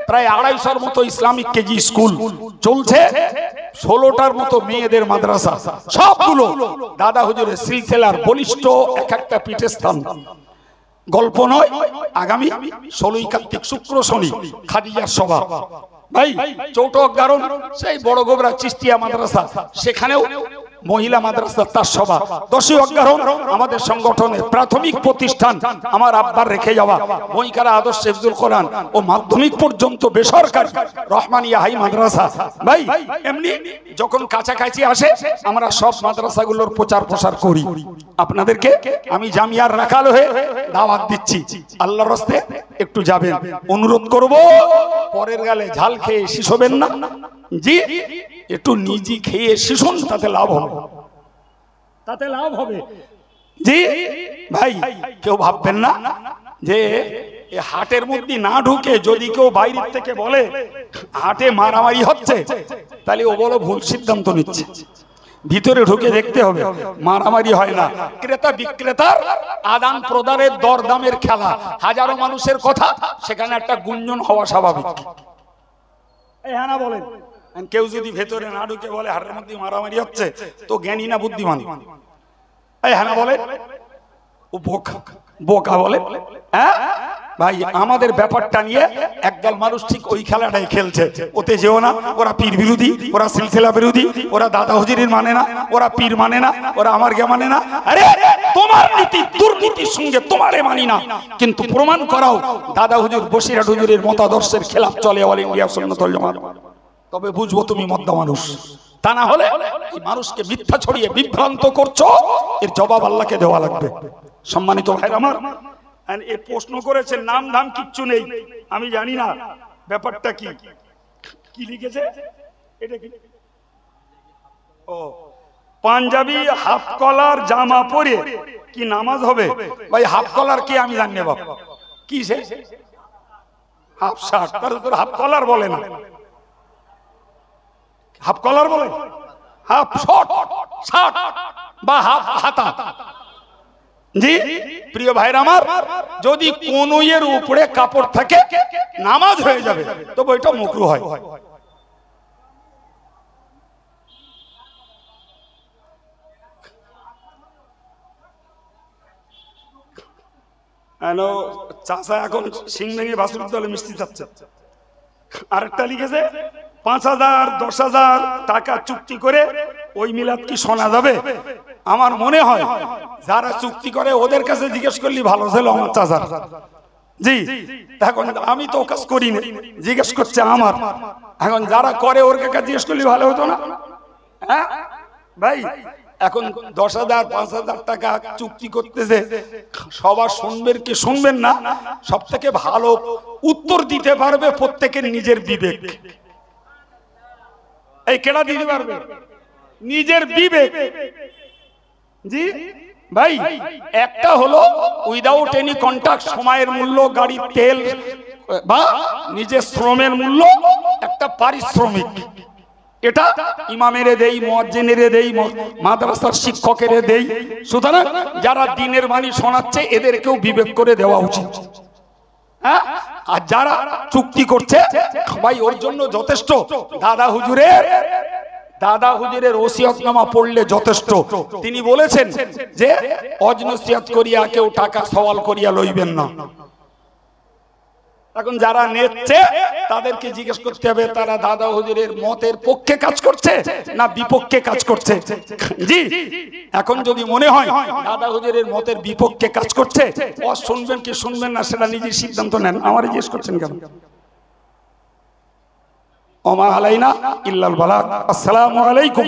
প্রায় 250-র মতো ইসলামিক কেজি স্কুল চলছে, 16টার মতো মেয়েদের মাদ্রাসা। সবগুলো দাদা হুজুরের সিলসিলার বলিষ্ঠ এক একটা পীঠস্থান। গল্প নয়, আগামী 16ই কার্তিক শুক্র শনি খাদিজার সভা। ভাই, চৌঠক গারণ সেই বড় গোবরা চিস্তিয়া মাদ্রাসা, সেখানেও মহিলা মাদ্রাসা তার সভা। 10ই অগ্রহণ আমাদের সংগঠনের প্রাথমিক প্রতিষ্ঠান আমার আব্বার রেখে যাওয়া বইকারা আদর্শ হিফজুল কোরআন ও মাধ্যমিক পর্যন্ত বেসরকারি রহমানিয়া হাই মাদ্রাসা। ভাই, এমনি যখন কাছাকাছি আসে আমরা সব মাদ্রাসাগুলোর প্রচার প্রসার করি। আপনাদেরকে আমি জামিয়ার রাখাল হয়ে দাওয়াত দিচ্ছি, আল্লাহর রাস্তায় একটু যাবেন। অনুরোধ করব, পরের গালে ঝাল খেয়ে শিশোবেন না। জি, একটু নিজে খেয়ে শিশুন, তাতে লাভ হবে, তাতে লাভ হবে। জি ভাই, কেউ ভাববেন না যে হাটের মধ্যে না ঢুকে যদি কেউ বাইরের থেকে বলে হাটে মারামারি হচ্ছে, তাহলে ও বড় ভুল সিদ্ধান্ত নিচ্ছে। ভিতরে ঢুকে দেখতে হবে মারামারি হয় না, ক্রেতা বিক্রেতার আদান প্রদানের দরদামের খেলা, হাজারো মানুষের কথা, সেখানে একটা গুঞ্জন হওয়া স্বাভাবিক। হ্যাঁ না বলেন? কেউ যদি ভেতরে না ঢুকে বলে হাটের মধ্যে মারামারি হচ্ছে, তো জ্ঞানী না বুদ্ধিমান? হ্যাঁ না বলে? ও বোকা বলে। হ্যাঁ ভাই, আমাদের ব্যাপারটা নিয়ে একদল মানুষ ঠিক ওই খেলাটাই খেলছে। ওতে যেও না, ওরা পীর বিরোধী, ওরা সিলসিলা বিরোধী, ওরা দাদা হুজুরের মানে না, ওরা পীর মানে না, ওরা আমার গে মানে না। আরে তোমার নীতি দুর্নীতির সঙ্গে তোমারে মানি না, কিন্তু প্রমাণ করাও দাদা হুজুর বসিরহাট হুজুরের মতাদর্শের খেলাফ চলে অল ইন্ডিয়া সুন্নাতুল জামাত, তবে বুঝবো তুমি মদ্দা মানুষ। তা না হলে এই মানুষকে মিথ্যা ছড়িয়ে বিভ্রান্ত করছো, এর জবাব আল্লাহকে দেওয়া লাগবে। সম্মানিত ভাইরা আমার, এ প্রশ্ন করেছে নাম ধাম কিচ্ছু নেই, আমি জানি না ব্যাপারটা কি। কি লিখেছে এটা? কি ও পাঞ্জাবি হাফ কলার জামা পরে কি নামাজ হবে? ভাই হাফ কলার কি আমি জানি না বাবা, কি সে হাফ শার্ট, তার তোর হাফ কলার বলে না, হাফ কলার বলে, হাফ শর্ট শার্ট বা হাফ হাতা। জি প্রিয় ভাইরা আমার, যদি কোন এর উপরে কাপড় থাকে নামাজ হয়ে যাবে, তবে ওইটা মাকরুহ হয়। চাষা এখন সিংড়ি বাসুর দলে মিষ্টি যাচ্ছে। আরেকটা লিখেছে 5,000 10,000 টাকা চুক্তি করে ওই মিলাদ কি শোনা যাবে? আমার মনে হয় যারা চুক্তি করে ওদের কাছে জিজ্ঞেস করলি ভালো ছিল আমার চাচার। জি এখন আমি তো কাজ করি না, জিজ্ঞেস করছে আমার। এখন যারা করে ওর কাছে জিজ্ঞেস করলি ভালো হতো না? হ্যাঁ ভাই, এখন 10,000 5,000 টাকা চুক্তি করতেছে, সবার শুনবেন কি শুনবেন না, সব থেকে ভালো উত্তর দিতে পারবে প্রত্যেকের নিজের বিবেক। এই কেডা দিতে পারবে? নিজের বিবেক। জি ভাই, একটা হলো উইদাউট এনি কন্ট্রাক্ট, সময়ের মূল্য, গাড়ির তেল বা নিজের শ্রমের মূল্য, একটা পারিশ্রমিক। এটা ইমামেরে দেই, মুয়াজ্জিনেরে দেই, মাদ্রাসার শিক্ষকেরে দেই। সুতরাং যারা দিনের বাণী শোনাচ্ছে এদেরকেও বিবেক করে দেওয়া উচিত। হ্যাঁ, আর যারা চুক্তি করছে ভাই ওর জন্য যথেষ্ট দাদা হুজুরের ওসিয়তনামা পড়লে যথেষ্ট। তিনি বলেছেন যে অজনসিয়ত করিয়া কেউ টাকা সওয়াল করিয়া লইবেন না। এখন যারা নেচ্ছে তাদেরকে জিজ্ঞেস করতে হবে তারা দাদা হুজুরের মতের পক্ষে কাজ করছে না বিপক্ষে কাজ করছে। জি এখন যদি মনে হয় দাদা হুজুরের মতের বিপক্ষে কাজ করছে, ও শুনবেন কি শুনবেন না সেটা নিজের সিদ্ধান্ত নেন। আমারে জিজ্ঞেস করছেন কেন? ওমা আলাইনা ইল্লাল বালাগ। আসসালামু আলাইকুম।